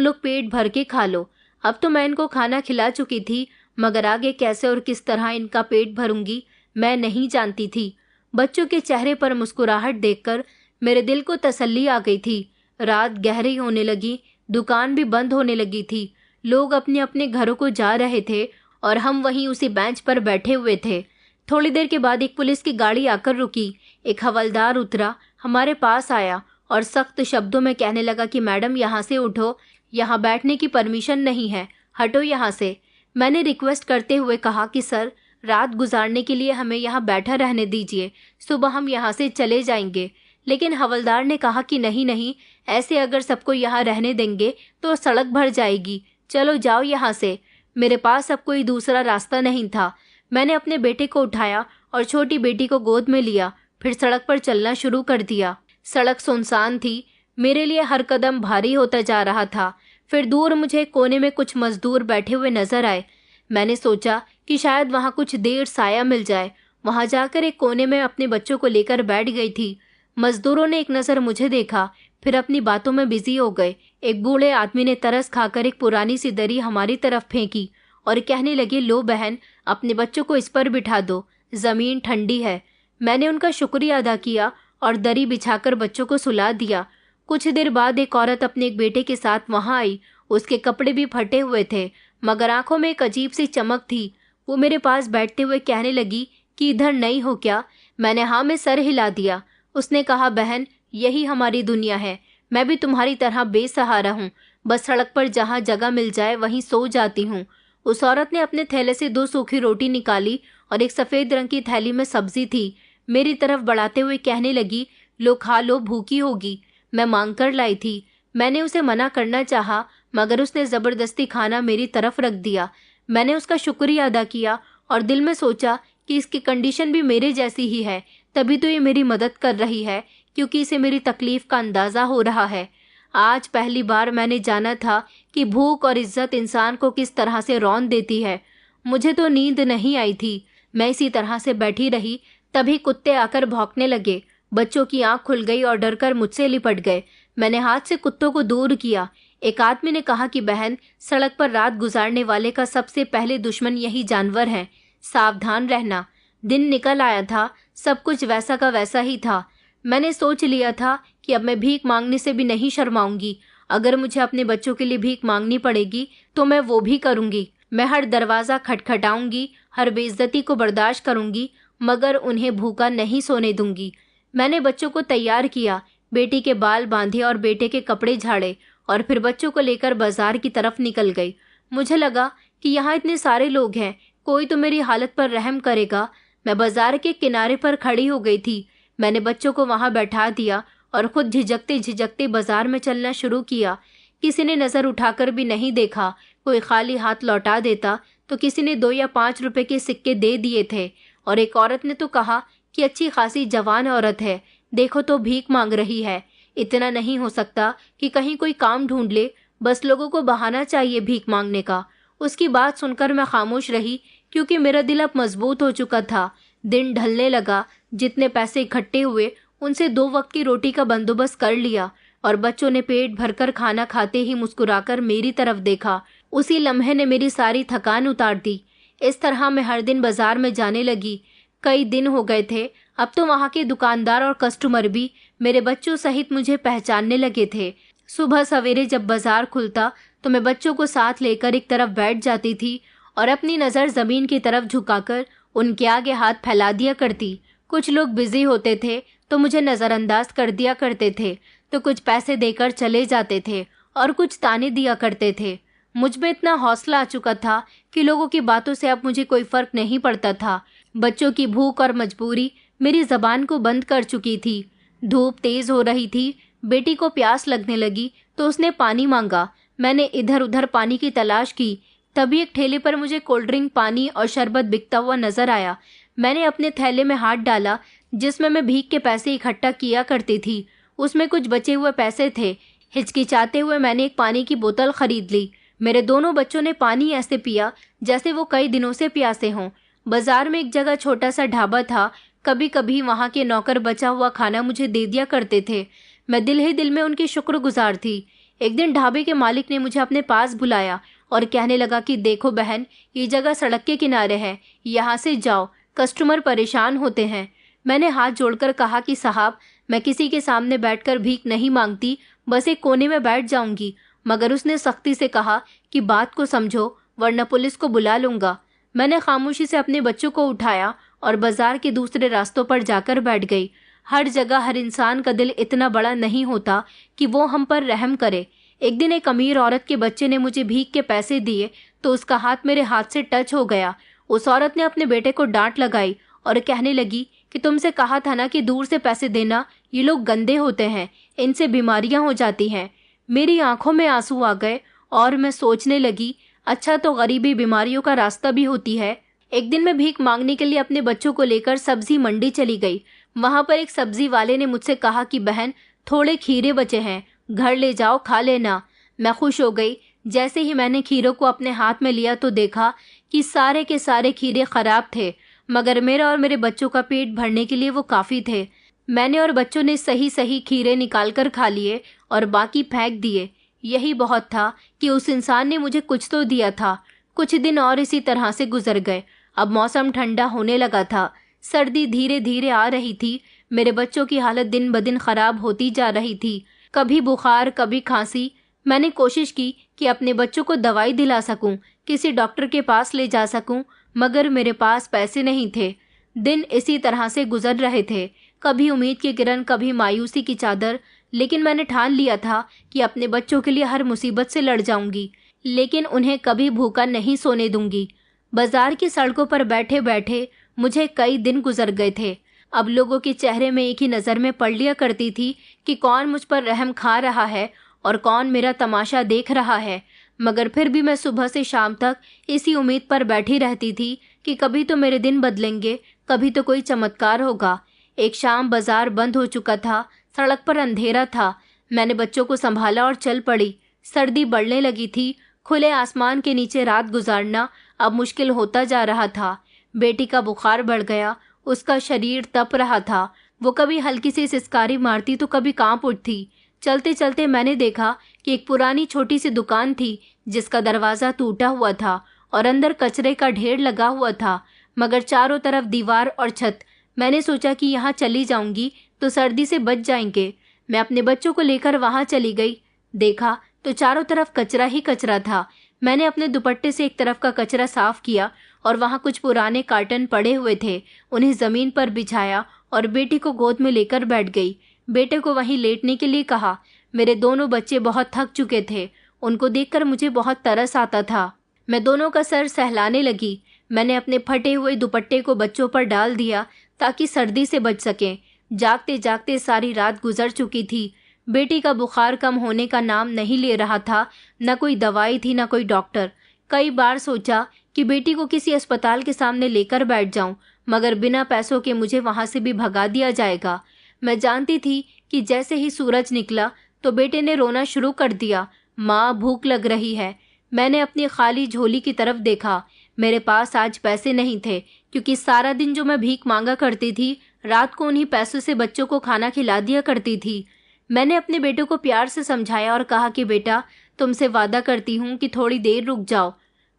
लोग पेट भर के खा लो। अब तो मैं इनको खाना खिला चुकी थी, मगर आगे कैसे और किस तरह इनका पेट भरूंगी मैं नहीं जानती थी। बच्चों के चेहरे पर मुस्कुराहट देखकर मेरे दिल को तसल्ली आ गई थी। रात गहरी होने लगी, दुकान भी बंद होने लगी थी। लोग अपने अपने घरों को जा रहे थे और हम वहीं उसी बेंच पर बैठे हुए थे। थोड़ी देर के बाद एक पुलिस की गाड़ी आकर रुकी। एक हवलदार उतरा, हमारे पास आया और सख्त शब्दों में कहने लगा कि मैडम यहाँ से उठो, यहाँ बैठने की परमिशन नहीं है, हटो यहाँ से। मैंने रिक्वेस्ट करते हुए कहा कि सर, रात गुजारने के लिए हमें यहाँ बैठा रहने दीजिए, सुबह हम यहाँ से चले जाएंगे। लेकिन हवलदार ने कहा कि नहीं नहीं, ऐसे अगर सबको यहाँ रहने देंगे तो सड़क भर जाएगी, चलो जाओ यहाँ से। मेरे पास अब कोई दूसरा रास्ता नहीं था। मैंने अपने बेटे को उठाया और छोटी बेटी को गोद में लिया, फिर सड़क पर चलना शुरू कर दिया। सड़क सुनसान थी, मेरे लिए हर कदम भारी होता जा रहा था। फिर दूर मुझे कोने में कुछ मजदूर बैठे हुए नजर आए। मैंने सोचा कि शायद वहाँ कुछ देर साया मिल जाए। वहाँ जाकर एक कोने में अपने बच्चों को लेकर बैठ गई थी। मजदूरों ने एक नज़र मुझे देखा, फिर अपनी बातों में बिजी हो गए। एक बूढ़े आदमी ने तरस खाकर एक पुरानी सी दरी हमारी तरफ फेंकी और कहने लगे, लो बहन, अपने बच्चों को इस पर बिठा दो, ज़मीन ठंडी है। मैंने उनका शुक्रिया अदा किया और दरी बिछाकर बच्चों को सुला दिया। कुछ देर बाद एक औरत अपने एक बेटे के साथ वहाँ आई। उसके कपड़े भी फटे हुए थे, मगर आंखों में एक अजीब सी चमक थी। वो मेरे पास बैठते हुए कहने लगी कि इधर नहीं हो क्या? मैंने हाँ में सर हिला दिया। उसने कहा, बहन, यही हमारी दुनिया है, मैं भी तुम्हारी तरह बेसहारा हूँ, बस सड़क पर जहाँ जगह मिल जाए वहीं सो जाती हूँ। उस औरत ने अपने थैले से 2 सूखी रोटी निकाली और एक सफ़ेद रंग की थैली में सब्जी थी। मेरी तरफ बढ़ाते हुए कहने लगी, लो खा लो, भूखी होगी। मैं मांग कर लाई थी। मैंने उसे मना करना चाहा, मगर उसने ज़बरदस्ती खाना मेरी तरफ रख दिया। मैंने उसका शुक्रिया अदा किया और दिल में सोचा कि इसकी कंडीशन भी मेरे जैसी ही है, तभी तो ये मेरी मदद कर रही है, क्योंकि इसे मेरी तकलीफ़ का अंदाज़ा हो रहा है। आज पहली बार मैंने जाना था कि भूख और इज्जत इंसान को किस तरह से रौंद देती है। मुझे तो नींद नहीं आई थी। मैं इसी तरह से बैठी रही, तभी कुत्ते आकर भौंकने लगे। बच्चों की आंख खुल गई और डरकर मुझसे लिपट गए। मैंने हाथ से कुत्तों को दूर किया। एक आदमी ने कहा कि बहन, सड़क पर रात गुजारने वाले का सबसे पहले दुश्मन यही जानवर हैं, सावधान रहना। दिन निकल आया था, सब कुछ वैसा का वैसा ही था। मैंने सोच लिया था कि अब मैं भीख मांगने से भी नहीं शर्माऊंगी। अगर मुझे अपने बच्चों के लिए भीख मांगनी पड़ेगी तो मैं वो भी करूंगी। मैं हर दरवाज़ा खटखटाऊंगी, हर बेइज्जती को बर्दाश्त करूंगी, मगर उन्हें भूखा नहीं सोने दूंगी। मैंने बच्चों को तैयार किया, बेटी के बाल बांधे और बेटे के कपड़े झाड़े और फिर बच्चों को लेकर बाजार की तरफ निकल गई। मुझे लगा कि यहाँ इतने सारे लोग हैं, कोई तो मेरी हालत पर रहम करेगा। मैं बाजार के किनारे पर खड़ी हो गई थी। मैंने बच्चों को वहाँ बैठा दिया और खुद झिझकते झिझकते बाजार में चलना शुरू किया। किसी ने नज़र उठाकर भी नहीं देखा। कोई खाली हाथ लौटा देता तो किसी ने 2 या 5 रुपए के सिक्के दे दिए थे और एक औरत ने तो कहा कि अच्छी खासी जवान औरत है, देखो तो भीख मांग रही है। इतना नहीं हो सकता कि कहीं कोई काम ढूंढ ले, बस लोगों को बहाना चाहिए भीख मांगने का। उसकी बात सुनकर मैं खामोश रही, क्योंकि मेरा दिल अब मजबूत हो चुका था। दिन ढलने लगा। जितने पैसे इकट्ठे हुए उनसे 2 वक्त की रोटी का बंदोबस्त कर लिया और बच्चों ने पेट भरकर खाना खाते ही मुस्कुराकर मेरी तरफ देखा। उसी लम्हे ने मेरी सारी थकान उतार दी। इस तरह मैं हर दिन बाजार में जाने लगी। कई दिन हो गए थे। अब तो वहाँ के दुकानदार और कस्टमर भी मेरे बच्चों सहित मुझे पहचानने लगे थे। सुबह सवेरे जब बाजार खुलता तो मैं बच्चों को साथ लेकर एक तरफ बैठ जाती थी और अपनी नज़र ज़मीन की तरफ झुकाकर उनके आगे हाथ फैला दिया करती। कुछ लोग बिजी होते थे तो मुझे नज़रअंदाज कर दिया करते थे, तो कुछ पैसे देकर चले जाते थे और कुछ ताने दिया करते थे। मुझ में इतना हौसला आ चुका था कि लोगों की बातों से अब मुझे कोई फ़र्क नहीं पड़ता था। बच्चों की भूख और मजबूरी मेरी ज़बान को बंद कर चुकी थी। धूप तेज़ हो रही थी। बेटी को प्यास लगने लगी तो उसने पानी मांगा। मैंने इधर उधर पानी की तलाश की। तभी एक ठेले पर मुझे कोल्ड ड्रिंक, पानी और शरबत बिकता हुआ नजर आया। मैंने अपने थैले में हाथ डाला जिसमें मैं भीख के पैसे इकट्ठा किया करती थी। उसमें कुछ बचे हुए पैसे थे। हिचकिचाते हुए मैंने एक पानी की बोतल खरीद ली। मेरे दोनों बच्चों ने पानी ऐसे पिया जैसे वो कई दिनों से प्यासे हों। बाजार में एक जगह छोटा सा ढाबा था। कभी कभी वहाँ के नौकर बचा हुआ खाना मुझे दे दिया करते थे। मैं दिल ही दिल में उनकी शुक्रगुजार थी। एक दिन ढाबे के मालिक ने मुझे अपने पास बुलाया और कहने लगा कि देखो बहन, ये जगह सड़क के किनारे है, यहाँ से जाओ, कस्टमर परेशान होते हैं। मैंने हाथ जोड़कर कहा कि साहब, मैं किसी के सामने बैठकर भीख नहीं मांगती, बस एक कोने में बैठ जाऊंगी। मगर उसने सख्ती से कहा कि बात को समझो वरना पुलिस को बुला लूंगा। मैंने खामोशी से अपने बच्चों को उठाया और बाजार के दूसरे रास्तों पर जाकर बैठ गई। हर जगह हर इंसान का दिल इतना बड़ा नहीं होता कि वो हम पर रहम करे। एक दिन एक अमीर औरत के बच्चे ने मुझे भीख के पैसे दिए तो उसका हाथ मेरे हाथ से टच हो गया। उस औरत ने अपने बेटे को डांट लगाई और कहने लगी कि तुमसे कहा था ना कि दूर से पैसे देना, ये लोग गंदे होते हैं, इनसे बीमारियां हो जाती हैं। मेरी आंखों में आंसू आ गए और मैं सोचने लगी, अच्छा तो गरीबी बीमारियों का रास्ता भी होती है। एक दिन मैं भीख मांगने के लिए अपने बच्चों को लेकर सब्जी मंडी चली गई। वहां पर एक सब्जी वाले ने मुझसे कहा कि बहन, थोड़े खीरे बचे हैं, घर ले जाओ, खा लेना। मैं खुश हो गई। जैसे ही मैंने खीरों को अपने हाथ में लिया तो देखा कि सारे के सारे खीरे खराब थे, मगर मेरा और मेरे बच्चों का पेट भरने के लिए वो काफ़ी थे। मैंने और बच्चों ने सही सही खीरे निकाल कर खा लिए और बाकी फेंक दिए। यही बहुत था कि उस इंसान ने मुझे कुछ तो दिया था। कुछ दिन और इसी तरह से गुजर गए। अब मौसम ठंडा होने लगा था, सर्दी धीरे धीरे आ रही थी। मेरे बच्चों की हालत दिन ब दिन खराब होती जा रही थी, कभी बुखार कभी खांसी। मैंने कोशिश की कि अपने बच्चों को दवाई दिला सकूं, किसी डॉक्टर के पास ले जा सकूं, मगर मेरे पास पैसे नहीं थे। दिन इसी तरह से गुजर रहे थे, कभी उम्मीद की किरण, कभी मायूसी की चादर। लेकिन मैंने ठान लिया था कि अपने बच्चों के लिए हर मुसीबत से लड़ जाऊंगी, लेकिन उन्हें कभी भूखा नहीं सोने दूंगी। बाजार की सड़कों पर बैठे बैठे मुझे कई दिन गुजर गए थे। अब लोगों के चेहरे में एक ही नज़र में पड़ लिया करती थी कि कौन मुझ पर रहम खा रहा है और कौन मेरा तमाशा देख रहा है। मगर फिर भी मैं सुबह से शाम तक इसी उम्मीद पर बैठी रहती थी कि कभी तो मेरे दिन बदलेंगे, कभी तो कोई चमत्कार होगा। एक शाम बाजार बंद हो चुका था, सड़क पर अंधेरा था। मैंने बच्चों को संभाला और चल पड़ी। सर्दी बढ़ने लगी थी। खुले आसमान के नीचे रात गुजारना अब मुश्किल होता जा रहा था। बेटी का बुखार बढ़ गया, उसका शरीर तप रहा था। वो कभी हल्की सी सिसकारी मारती तो कभी कांप उठती। चलते चलते मैंने देखा कि एक पुरानी छोटी सी दुकान थी जिसका दरवाज़ा टूटा हुआ था और अंदर कचरे का ढेर लगा हुआ था, मगर चारों तरफ दीवार और छत। मैंने सोचा कि यहाँ चली जाऊंगी तो सर्दी से बच जाएंगे। मैं अपने बच्चों को लेकर वहाँ चली गई। देखा तो चारों तरफ कचरा ही कचरा था। मैंने अपने दुपट्टे से एक तरफ का कचरा साफ किया और वहाँ कुछ पुराने कार्टन पड़े हुए थे, उन्हें ज़मीन पर बिछाया और बेटी को गोद में लेकर बैठ गई। बेटे को वहीं लेटने के लिए कहा। मेरे दोनों बच्चे बहुत थक चुके थे, उनको देखकर मुझे बहुत तरस आता था। मैं दोनों का सर सहलाने लगी। मैंने अपने फटे हुए दुपट्टे को बच्चों पर डाल दिया ताकि सर्दी से बच सकें। जागते जागते सारी रात गुजर चुकी थी। बेटी का बुखार कम होने का नाम नहीं ले रहा था। न कोई दवाई थी न कोई डॉक्टर। कई बार सोचा कि बेटी को किसी अस्पताल के सामने लेकर बैठ जाऊं, मगर बिना पैसों के मुझे वहां से भी भगा दिया जाएगा। मैं जानती थी कि जैसे ही सूरज निकला तो बेटे ने रोना शुरू कर दिया। माँ, भूख लग रही है। मैंने अपनी खाली झोली की तरफ देखा। मेरे पास आज पैसे नहीं थे, क्योंकि सारा दिन जो मैं भीख मांगा करती थी, रात को उन्हीं पैसों से बच्चों को खाना खिला दिया करती थी। मैंने अपने बेटे को प्यार से समझाया और कहा कि बेटा, तुमसे वादा करती हूँ कि थोड़ी देर रुक जाओ,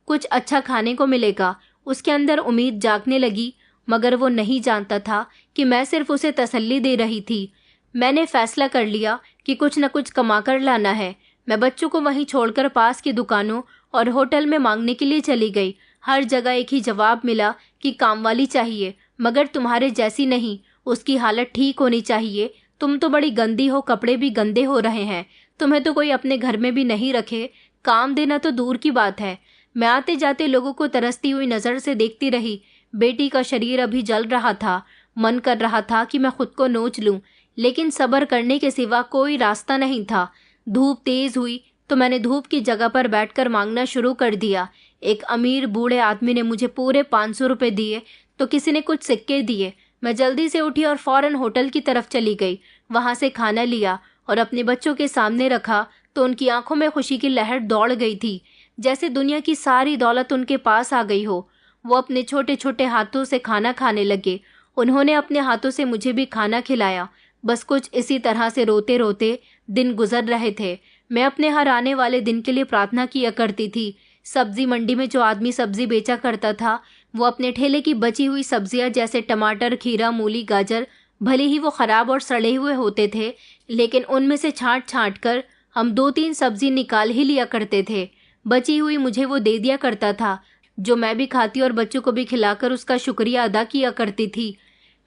कुछ अच्छा खाने को मिलेगा। उसके अंदर उम्मीद जागने लगी, मगर वो नहीं जानता था कि मैं सिर्फ उसे तसल्ली दे रही थी। मैंने फैसला कर लिया कि कुछ न कुछ कमाकर लाना है। मैं बच्चों को वहीं छोड़कर पास की दुकानों और होटल में मांगने के लिए चली गई। हर जगह एक ही जवाब मिला कि कामवाली चाहिए, मगर तुम्हारे जैसी नहीं, उसकी हालत ठीक होनी चाहिए। तुम तो बड़ी गंदी हो, कपड़े भी गंदे हो रहे हैं, तुम्हें तो कोई अपने घर में भी नहीं रखे, काम देना तो दूर की बात है। मैं आते जाते लोगों को तरसती हुई नज़र से देखती रही। बेटी का शरीर अभी जल रहा था। मन कर रहा था कि मैं खुद को नोच लूं, लेकिन सब्र करने के सिवा कोई रास्ता नहीं था। धूप तेज हुई तो मैंने धूप की जगह पर बैठकर मांगना शुरू कर दिया। एक अमीर बूढ़े आदमी ने मुझे पूरे 500 रुपये दिए तो किसी ने कुछ सिक्के दिए। मैं जल्दी से उठी और फौरन होटल की तरफ चली गई। वहां से खाना लिया और अपने बच्चों के सामने रखा तो उनकी आंखों में खुशी की लहर दौड़ गई थी, जैसे दुनिया की सारी दौलत उनके पास आ गई हो। वो अपने छोटे छोटे हाथों से खाना खाने लगे। उन्होंने अपने हाथों से मुझे भी खाना खिलाया। बस कुछ इसी तरह से रोते रोते दिन गुजर रहे थे। मैं अपने हर आने वाले दिन के लिए प्रार्थना किया करती थी। सब्जी मंडी में जो आदमी सब्जी बेचा करता था, वो अपने ठेले की बची हुई सब्जियां जैसे टमाटर, खीरा, मूली, गाजर, भले ही वो खराब और सड़े हुए होते थे, लेकिन उनमें से छांट छांट कर हम 2-3 सब्जी निकाल ही लिया करते थे। बची हुई मुझे वो दे दिया करता था, जो मैं भी खाती और बच्चों को भी खिलाकर उसका शुक्रिया अदा किया करती थी।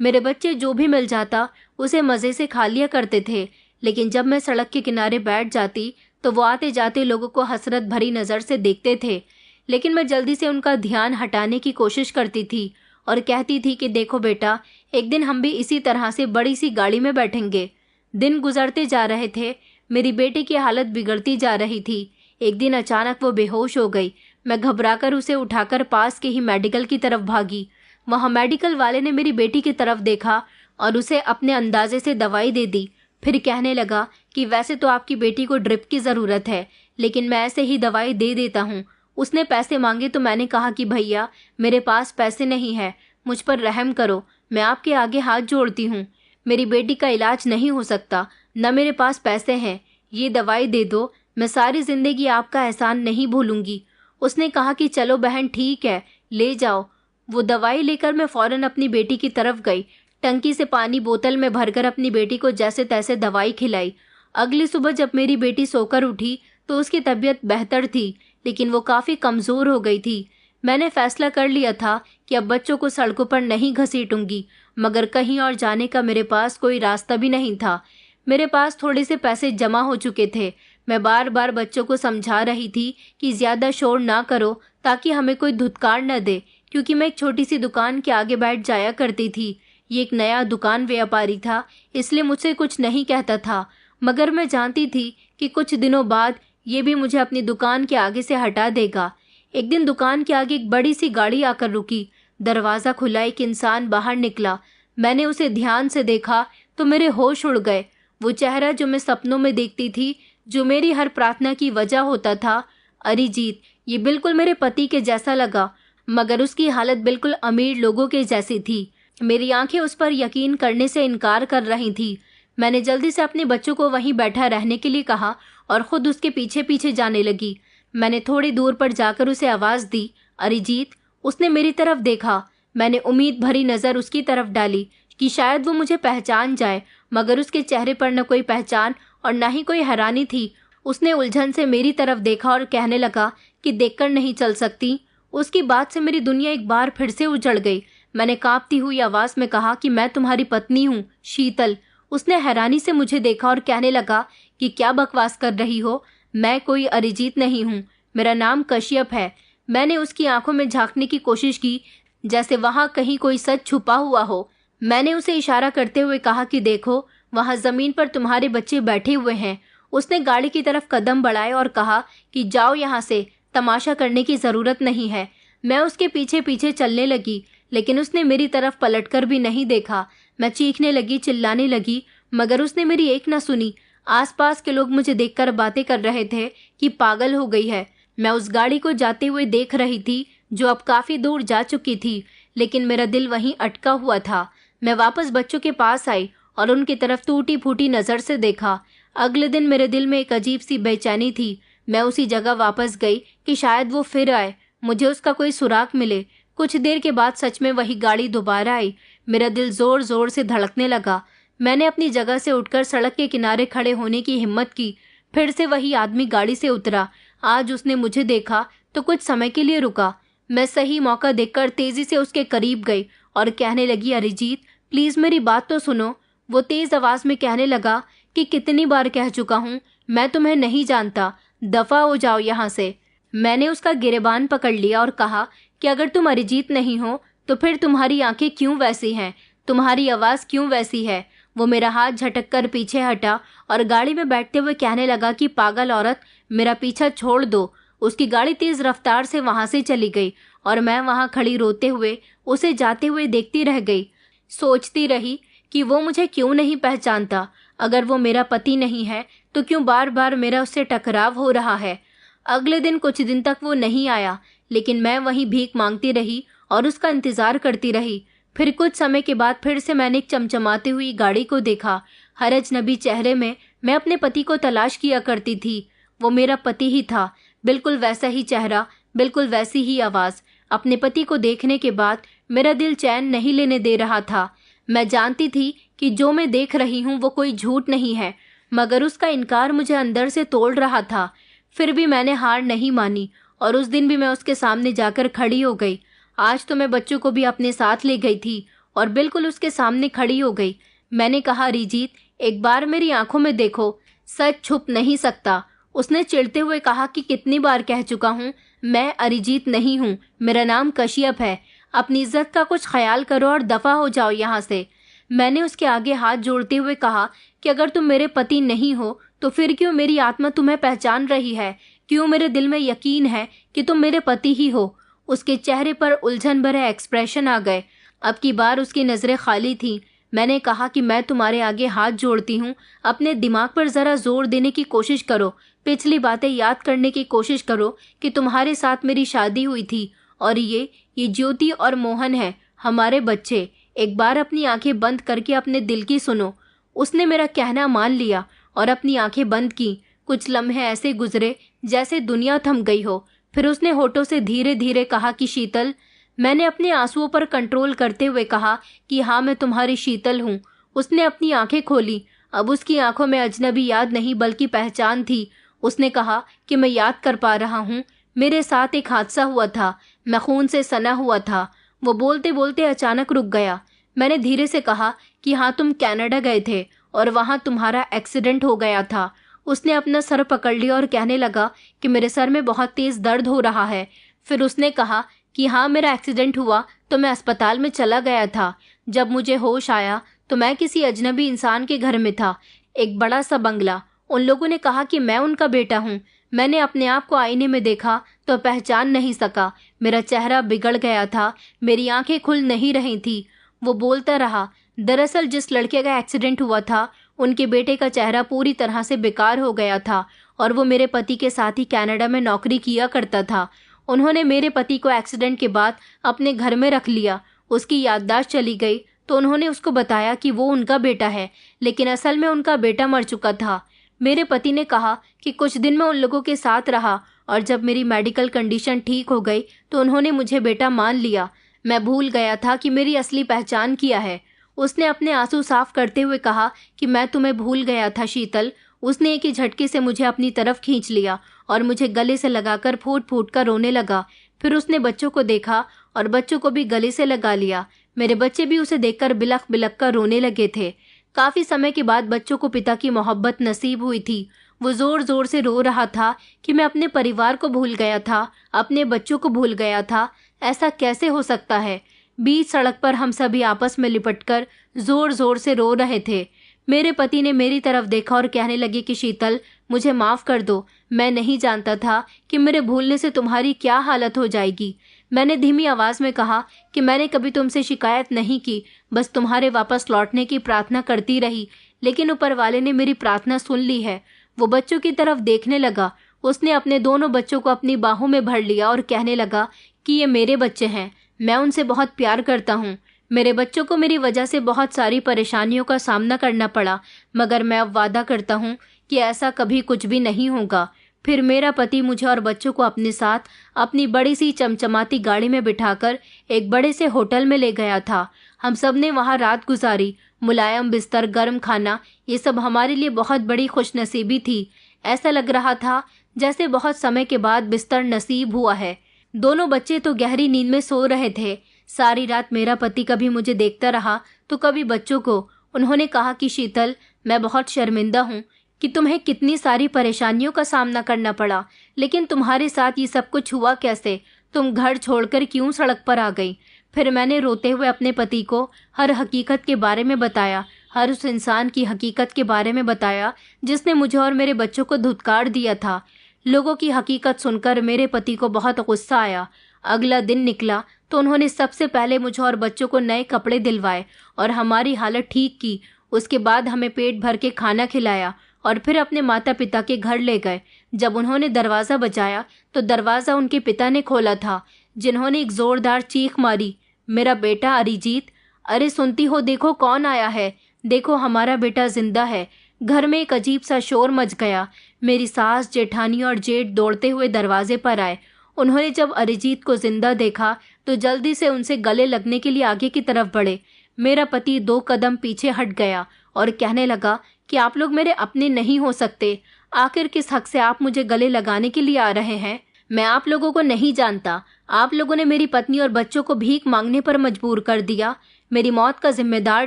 मेरे बच्चे जो भी मिल जाता उसे मज़े से खा लिया करते थे, लेकिन जब मैं सड़क के किनारे बैठ जाती तो वो आते जाते लोगों को हसरत भरी नज़र से देखते थे। लेकिन मैं जल्दी से उनका ध्यान हटाने की कोशिश करती थी और कहती थी कि देखो बेटा, एक दिन हम भी इसी तरह से बड़ी सी गाड़ी में बैठेंगे। दिन गुजरते जा रहे थे। मेरी बेटी की हालत बिगड़ती जा रही थी। एक दिन अचानक वो बेहोश हो गई। मैं घबराकर उसे उठाकर पास के ही मेडिकल की तरफ भागी। वहाँ मेडिकल वाले ने मेरी बेटी की तरफ देखा और उसे अपने अंदाजे से दवाई दे दी। फिर कहने लगा कि वैसे तो आपकी बेटी को ड्रिप की ज़रूरत है, लेकिन मैं ऐसे ही दवाई दे देता हूँ। उसने पैसे मांगे तो मैंने कहा कि भैया, मेरे पास पैसे नहीं है, मुझ पर रहम करो, मैं आपके आगे हाथ जोड़ती हूँ। मेरी बेटी का इलाज नहीं हो सकता, न मेरे पास पैसे हैं। ये दवाई दे दो, मैं सारी ज़िंदगी आपका एहसान नहीं भूलूंगी। उसने कहा कि चलो बहन, ठीक है, ले जाओ। वो दवाई लेकर मैं फ़ौरन अपनी बेटी की तरफ गई। टंकी से पानी बोतल में भरकर अपनी बेटी को जैसे तैसे दवाई खिलाई। अगली सुबह जब मेरी बेटी सोकर उठी तो उसकी तबीयत बेहतर थी, लेकिन वो काफ़ी कमज़ोर हो गई थी। मैंने फैसला कर लिया था कि अब बच्चों को सड़कों पर नहीं घसीटूंगी, मगर कहीं और जाने का मेरे पास कोई रास्ता भी नहीं था। मेरे पास थोड़े से पैसे जमा हो चुके थे। मैं बार बार बच्चों को समझा रही थी कि ज़्यादा शोर ना करो ताकि हमें कोई धुतकार न दे, क्योंकि मैं एक छोटी सी दुकान के आगे बैठ जाया करती थी। ये एक नया दुकान व्यापारी था, इसलिए मुझसे कुछ नहीं कहता था, मगर मैं जानती थी कि कुछ दिनों बाद ये भी मुझे अपनी दुकान के आगे से हटा देगा। एक दिन दुकान के आगे एक बड़ी सी गाड़ी आकर रुकी। दरवाज़ा खुला, एक इंसान बाहर निकला। मैंने उसे ध्यान से देखा तो मेरे होश उड़ गए। वो चेहरा जो मैं सपनों में देखती थी, जो मेरी हर प्रार्थना की वजह होता था, अरिजीत, ये बिल्कुल मेरे पति के जैसा लगा, मगर उसकी हालत बिल्कुल अमीर लोगों के जैसी थी। मेरी आंखें उस पर यकीन करने से इनकार कर रही थी। मैंने जल्दी से अपने बच्चों को वहीं बैठा रहने के लिए कहा और खुद उसके पीछे पीछे जाने लगी। मैंने थोड़ी दूर पर जाकर उसे आवाज़ दी, अरिजीत। उसने मेरी तरफ देखा। मैंने उम्मीद भरी नज़र उसकी तरफ डाली कि शायद वो मुझे पहचान जाए, मगर उसके चेहरे पर न कोई पहचान और न ही कोई हैरानी थी। उसने उलझन से मेरी तरफ देखा और कहने लगा कि देखकर नहीं चल सकती। उसकी बात से मेरी दुनिया एक बार फिर से उजड़ गई। मैंने कांपती हुई आवाज़ में कहा कि मैं तुम्हारी पत्नी हूँ, शीतल। उसने हैरानी से मुझे देखा और कहने लगा कि क्या बकवास कर रही हो, मैं कोई अरिजीत नहीं हूँ, मेरा नाम कश्यप है। मैंने उसकी आंखों में झांकने की कोशिश की, जैसे वहाँ कहीं कोई सच छुपा हुआ हो। मैंने उसे इशारा करते हुए कहा कि देखो, वहाँ ज़मीन पर तुम्हारे बच्चे बैठे हुए हैं। उसने गाड़ी की तरफ कदम बढ़ाए और कहा कि जाओ यहाँ से, तमाशा करने की ज़रूरत नहीं है। मैं उसके पीछे पीछे चलने लगी, लेकिन उसने मेरी तरफ पलटकर भी नहीं देखा। मैं चीखने लगी, चिल्लाने लगी, मगर उसने मेरी एक न सुनी। आसपास के लोग मुझे देखकर बातें कर रहे थे कि पागल हो गई है। मैं उस गाड़ी को जाते हुए देख रही थी, जो अब काफ़ी दूर जा चुकी थी, लेकिन मेरा दिल वहीं अटका हुआ था। मैं वापस बच्चों के पास आई और उनकी तरफ टूटी फूटी नज़र से देखा। अगले दिन मेरे दिल में एक अजीब सी बेचैनी थी। मैं उसी जगह वापस गई कि शायद वो फिर आए, मुझे उसका कोई सुराग मिले। कुछ देर के बाद सच में वही गाड़ी दोबारा आई। मेरा दिल ज़ोर ज़ोर से धड़कने लगा। मैंने अपनी जगह से उठकर सड़क के किनारे खड़े होने की हिम्मत की। फिर से वही आदमी गाड़ी से उतरा। आज उसने मुझे देखा तो कुछ समय के लिए रुका। मैं सही मौका देखकर तेज़ी से उसके करीब गई और कहने लगी, अरिजीत, प्लीज़ मेरी बात तो सुनो। वो तेज़ आवाज़ में कहने लगा कि कितनी बार कह चुका हूँ, मैं तुम्हें नहीं जानता, दफ़ा हो जाओ यहाँ से। मैंने उसका गिरेबान पकड़ लिया और कहा कि अगर तुम अरिजीत नहीं हो तो फिर तुम्हारी आंखें क्यों वैसी हैं, तुम्हारी आवाज़ क्यों वैसी है। वो मेरा हाथ झटक कर पीछे हटा और गाड़ी में बैठते हुए कहने लगा कि पागल औरत, मेरा पीछा छोड़ दो। उसकी गाड़ी तेज़ रफ्तार से वहाँ से चली गई और मैं वहाँ खड़ी रोते हुए उसे जाते हुए देखती रह गई। सोचती रही कि वो मुझे क्यों नहीं पहचानता। अगर वो मेरा पति नहीं है तो क्यों बार बार मेरा उससे टकराव हो रहा है। अगले दिन कुछ दिन तक वो नहीं आया, लेकिन मैं वहीं भीख मांगती रही और उसका इंतजार करती रही। फिर कुछ समय के बाद फिर से मैंने एक चमचमाती हुई गाड़ी को देखा। हर अजनबी चेहरे में मैं अपने पति को तलाश किया करती थी। वो मेरा पति ही था, बिल्कुल वैसा ही चेहरा, बिल्कुल वैसी ही आवाज़। अपने पति को देखने के बाद मेरा दिल चैन नहीं लेने दे रहा था। मैं जानती थी कि जो मैं देख रही हूँ वो कोई झूठ नहीं है, मगर उसका इनकार मुझे अंदर से तोड़ रहा था। फिर भी मैंने हार नहीं मानी और उस दिन भी मैं उसके सामने जाकर खड़ी हो गई। आज तो मैं बच्चों को भी अपने साथ ले गई थी और बिल्कुल उसके सामने खड़ी हो गई। मैंने कहा, अरिजीत, एक बार मेरी आंखों में देखो, सच छुप नहीं सकता। उसने चिढ़ते हुए कहा कि कितनी बार कह चुका हूँ, मैं अरिजीत नहीं हूँ, मेरा नाम कश्यप है। अपनी इज्जत का कुछ ख्याल करो और दफा हो जाओ यहाँ से। मैंने उसके आगे हाथ जोड़ते हुए कहा कि अगर तुम मेरे पति नहीं हो तो फिर क्यों मेरी आत्मा तुम्हें पहचान रही है? क्यों मेरे दिल में यकीन है कि तुम मेरे पति ही हो? उसके चेहरे पर उलझन भरे एक्सप्रेशन आ गए। अब की बार उसकी नज़रें खाली थीं। मैंने कहा कि मैं तुम्हारे आगे हाथ जोड़ती हूँ, अपने दिमाग पर ज़रा जोर देने की कोशिश करो, पिछली बातें याद करने की कोशिश करो कि तुम्हारे साथ मेरी शादी हुई थी और ये ज्योति और मोहन है, हमारे बच्चे। एक बार अपनी आंखें बंद करके अपने दिल की सुनो। उसने मेरा कहना मान लिया और अपनी आंखें बंद की। कुछ लम्हे ऐसे गुजरे जैसे दुनिया थम गई हो। फिर उसने होठों से धीरे धीरे कहा कि शीतल। मैंने अपने आंसुओं पर कंट्रोल करते हुए कहा कि हाँ, मैं तुम्हारी शीतल हूँ। उसने अपनी आंखें खोली। अब उसकी आंखों में अजनबी याद नहीं बल्कि पहचान थी। उसने कहा कि मैं याद कर पा रहा हूँ, मेरे साथ एक हादसा हुआ था, मैं खून से सना हुआ था। वो बोलते बोलते अचानक रुक गया। मैंने धीरे से कहा कि हाँ, तुम कनाडा गए थे और वहाँ तुम्हारा एक्सीडेंट हो गया था। उसने अपना सर पकड़ लिया और कहने लगा कि मेरे सर में बहुत तेज़ दर्द हो रहा है। फिर उसने कहा कि हाँ, मेरा एक्सीडेंट हुआ तो मैं अस्पताल में चला गया था। जब मुझे होश आया तो मैं किसी अजनबी इंसान के घर में था, एक बड़ा सा बंगला। उन लोगों ने कहा कि मैं उनका बेटा हूँ। मैंने अपने आप को आईने में देखा तो पहचान नहीं सका। मेरा चेहरा बिगड़ गया था, मेरी आंखें खुल नहीं रही थी। वो बोलता रहा। दरअसल जिस लड़के का एक्सीडेंट हुआ था उनके बेटे का चेहरा पूरी तरह से बेकार हो गया था और वो मेरे पति के साथ ही कनाडा में नौकरी किया करता था। उन्होंने मेरे पति को एक्सीडेंट के बाद अपने घर में रख लिया। उसकी याददाश्त चली गई तो उन्होंने उसको बताया कि वो उनका बेटा है, लेकिन असल में उनका बेटा मर चुका था। मेरे पति ने कहा कि कुछ दिन मैं उन लोगों के साथ रहा और जब मेरी मेडिकल कंडीशन ठीक हो गई तो उन्होंने मुझे बेटा मान लिया। मैं भूल गया था कि मेरी असली पहचान क्या है। उसने अपने आंसू साफ करते हुए कहा कि मैं तुम्हें भूल गया था शीतल। उसने एक ही झटके से मुझे अपनी तरफ खींच लिया और मुझे गले से लगाकर फूट फूट कर रोने लगा। फिर उसने बच्चों को देखा और बच्चों को भी गले से लगा लिया। मेरे बच्चे भी उसे देखकर बिलख बिलख कर रोने लगे थे। काफी समय के बाद बच्चों को पिता की मोहब्बत नसीब हुई थी। वो जोर जोर से रो रहा था कि मैं अपने परिवार को भूल गया था, अपने बच्चों को भूल गया था। ऐसा कैसे हो सकता है? बीच सड़क पर हम सभी आपस में लिपटकर जोर जोर से रो रहे थे। मेरे पति ने मेरी तरफ देखा और कहने लगे कि शीतल, मुझे माफ कर दो, मैं नहीं जानता था कि मेरे भूलने से तुम्हारी क्या हालत हो जाएगी। मैंने धीमी आवाज में कहा कि मैंने कभी तुमसे शिकायत नहीं की, बस तुम्हारे वापस लौटने की प्रार्थना करती रही, लेकिन ऊपर वाले ने मेरी प्रार्थना सुन ली है। वो बच्चों की तरफ देखने लगा। उसने अपने दोनों बच्चों को अपनी बाहों में भर लिया और कहने लगा कि ये मेरे बच्चे हैं, मैं उनसे बहुत प्यार करता हूँ। मेरे बच्चों को मेरी वजह से बहुत सारी परेशानियों का सामना करना पड़ा, मगर मैं अब वादा करता हूँ कि ऐसा कभी कुछ भी नहीं होगा। फिर मेरा पति मुझे और बच्चों को अपने साथ अपनी बड़ी सी चमचमाती गाड़ी में बिठाकर एक बड़े से होटल में ले गया था। हम सब ने वहाँ रात गुजारी। मुलायम बिस्तर, गर्म खाना, ये सब हमारे लिए बहुत बड़ी खुशनसीबी थी। ऐसा लग रहा था जैसे बहुत समय के बाद बिस्तर नसीब हुआ है। दोनों बच्चे तो गहरी नींद में सो रहे थे। सारी रात मेरा पति कभी मुझे देखता रहा तो कभी बच्चों को। उन्होंने कहा कि शीतल, मैं बहुत शर्मिंदा हूँ कि तुम्हें कितनी सारी परेशानियों का सामना करना पड़ा, लेकिन तुम्हारे साथ ये सब कुछ हुआ कैसे? तुम घर छोड़कर क्यों सड़क पर आ गई? फिर मैंने रोते हुए अपने पति को हर हकीकत के बारे में बताया, हर उस इंसान की हकीकत के बारे में बताया जिसने मुझे और मेरे बच्चों को धुतकार दिया था। लोगों की हकीकत सुनकर मेरे पति को बहुत गुस्सा आया। अगला दिन निकला तो उन्होंने सबसे पहले मुझे और बच्चों को नए कपड़े दिलवाए और हमारी हालत ठीक की। उसके बाद हमें पेट भर के खाना खिलाया और फिर अपने माता पिता के घर ले गए। जब उन्होंने दरवाज़ा बजाया तो दरवाज़ा उनके पिता ने खोला था। जिन्होंने एक जोरदार चीख मारी, मेरा बेटा अरिजीत! अरे सुनती हो, देखो कौन आया है, देखो हमारा बेटा जिंदा है। घर में एक अजीब सा शोर मच गया। मेरी सास, जेठानी और जेठ दौड़ते हुए दरवाजे पर आए। उन्होंने जब अरिजीत को जिंदा देखा तो जल्दी से उनसे गले लगने के लिए आगे की तरफ बढ़े। मेरा पति 2 कदम पीछे हट गया और कहने लगा कि आप लोग मेरे अपने नहीं हो सकते। आखिर किस हक से आप मुझे गले लगाने के लिए आ रहे हैं? मैं आप लोगों को नहीं जानता। आप लोगों ने मेरी पत्नी और बच्चों को भीख मांगने पर मजबूर कर दिया, मेरी मौत का जिम्मेदार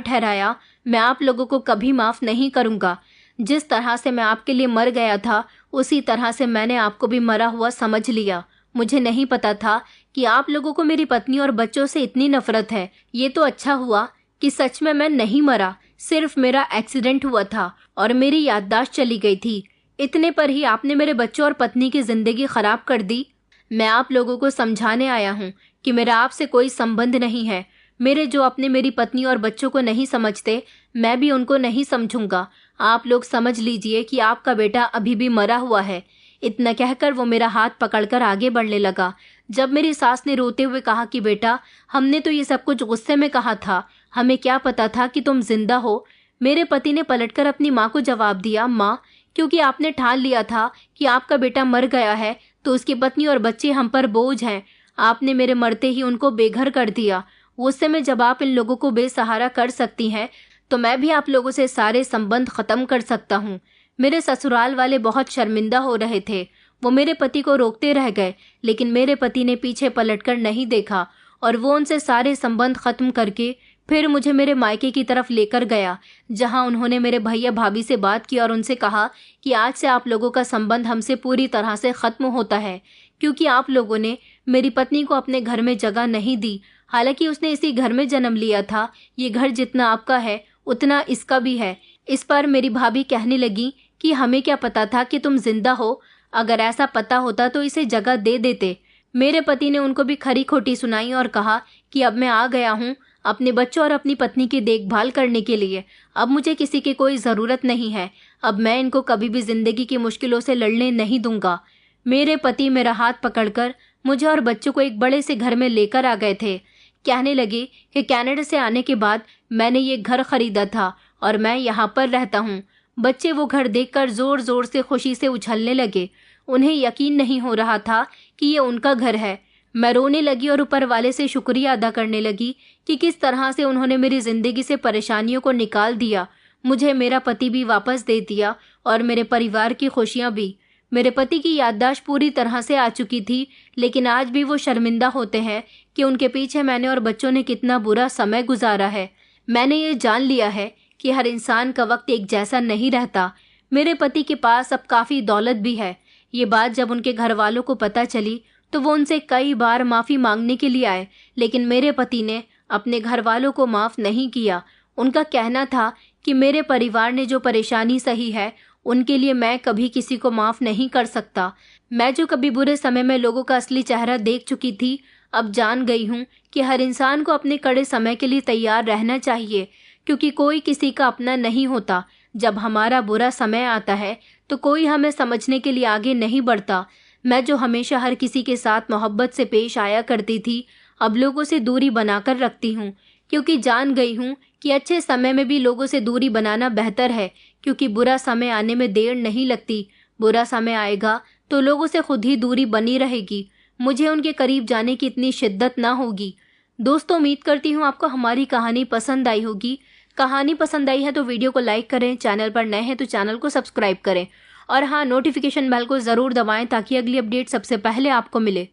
ठहराया। मैं आप लोगों को कभी माफ नहीं करूंगा। जिस तरह से मैं आपके लिए मर गया था, उसी तरह से मैंने आपको भी मरा हुआ समझ लिया। मुझे नहीं पता था कि आप लोगों को मेरी पत्नी और बच्चों से इतनी नफरत है। ये तो अच्छा हुआ कि सच में मैं नहीं मरा, सिर्फ मेरा एक्सीडेंट हुआ था और मेरी याददाश्त चली गई थी। इतने पर ही आपने मेरे बच्चों और पत्नी की जिंदगी खराब कर दी। मैं आप लोगों को समझाने आया हूँ कि मेरा आपसे कोई संबंध नहीं है। मेरे जो अपने मेरी पत्नी और बच्चों को नहीं समझते, मैं भी उनको नहीं समझूंगा। आप लोग समझ लीजिए कि आपका बेटा अभी भी मरा हुआ है। इतना कहकर वो मेरा हाथ पकड़कर आगे बढ़ने लगा। जब मेरी सास ने रोते हुए कहा कि बेटा, हमने तो ये सब कुछ गुस्से में कहा था, हमें क्या पता था कि तुम जिंदा हो। मेरे पति ने पलटकर अपनी माँ को जवाब दिया, माँ, क्योंकि आपने ठान लिया था कि आपका बेटा मर गया है तो उसकी पत्नी और बच्चे हम पर बोझ हैं। आपने मेरे मरते ही उनको बेघर कर दिया। गुस्से में जब आप इन लोगों को बेसहारा कर सकती हैं, तो मैं भी आप लोगों से सारे संबंध खत्म कर सकता हूँ। मेरे ससुराल वाले बहुत शर्मिंदा हो रहे थे। वो मेरे पति को रोकते रह गए, लेकिन मेरे पति ने पीछे पलटकर नहीं देखा और वो उनसे सारे संबंध खत्म करके फिर मुझे मेरे मायके की तरफ लेकर गया, जहां उन्होंने मेरे भैया भाभी से बात की और उनसे कहा कि आज से आप लोगों का संबंध हमसे पूरी तरह से खत्म होता है, क्योंकि आप लोगों ने मेरी पत्नी को अपने घर में जगह नहीं दी। हालांकि उसने इसी घर में जन्म लिया था। ये घर जितना आपका है उतना इसका भी है। इस पर मेरी भाभी कहने लगी कि हमें क्या पता था कि तुम जिंदा हो, अगर ऐसा पता होता तो इसे जगह दे देते। मेरे पति ने उनको भी खरी खोटी सुनाई और कहा कि अब मैं आ गया हूँ अपने बच्चों और अपनी पत्नी की देखभाल करने के लिए। अब मुझे किसी की कोई ज़रूरत नहीं है। अब मैं इनको कभी भी ज़िंदगी की मुश्किलों से लड़ने नहीं दूंगा। मेरे पति मेरा हाथ पकड़कर मुझे और बच्चों को एक बड़े से घर में लेकर आ गए थे। कहने लगे कि कनाडा से आने के बाद मैंने ये घर खरीदा था और मैं यहाँ पर रहता हूँ। बच्चे वो घर देखकर ज़ोर ज़ोर से खुशी से उछलने लगे। उन्हें यकीन नहीं हो रहा था कि ये उनका घर है। मैं रोने लगी और ऊपर वाले से शुक्रिया अदा करने लगी कि किस तरह से उन्होंने मेरी ज़िंदगी से परेशानियों को निकाल दिया। मुझे मेरा पति भी वापस दे दिया और मेरे परिवार की खुशियाँ भी। मेरे पति की याददाश्त पूरी तरह से आ चुकी थी, लेकिन आज भी वो शर्मिंदा होते हैं कि उनके पीछे मैंने और बच्चों ने कितना बुरा समय गुजारा है। मैंने ये जान लिया है कि हर इंसान का वक्त एक जैसा नहीं रहता। मेरे पति के पास अब काफ़ी दौलत भी है। ये बात जब उनके घर वालों को पता चली तो वो उनसे कई बार माफ़ी मांगने के लिए आए, लेकिन मेरे पति ने अपने घर वालों को माफ़ नहीं किया। उनका कहना था कि मेरे परिवार ने जो परेशानी सही है उनके लिए मैं कभी किसी को माफ़ नहीं कर सकता। मैं जो कभी बुरे समय में लोगों का असली चेहरा देख चुकी थी, अब जान गई हूँ कि हर इंसान को अपने कड़े समय के लिए तैयार रहना चाहिए, क्योंकि कोई किसी का अपना नहीं होता। जब हमारा बुरा समय आता है तो कोई हमें समझने के लिए आगे नहीं बढ़ता। मैं जो हमेशा हर किसी के साथ मोहब्बत से पेश आया करती थी, अब लोगों से दूरी बनाकर रखती हूँ, क्योंकि जान गई हूँ कि अच्छे समय में भी लोगों से दूरी बनाना बेहतर है, क्योंकि बुरा समय आने में देर नहीं लगती। बुरा समय आएगा तो लोगों से खुद ही दूरी बनी रहेगी। मुझे उनके करीब जाने की इतनी शिद्दत ना होगी। दोस्तों, उम्मीद करती हूँ आपको हमारी कहानी पसंद आई होगी। कहानी पसंद आई है तो वीडियो को लाइक करें, चैनल पर नए हैं तो चैनल को सब्सक्राइब करें और हाँ, नोटिफिकेशन बेल को ज़रूर दबाएं ताकि अगली अपडेट सबसे पहले आपको मिले।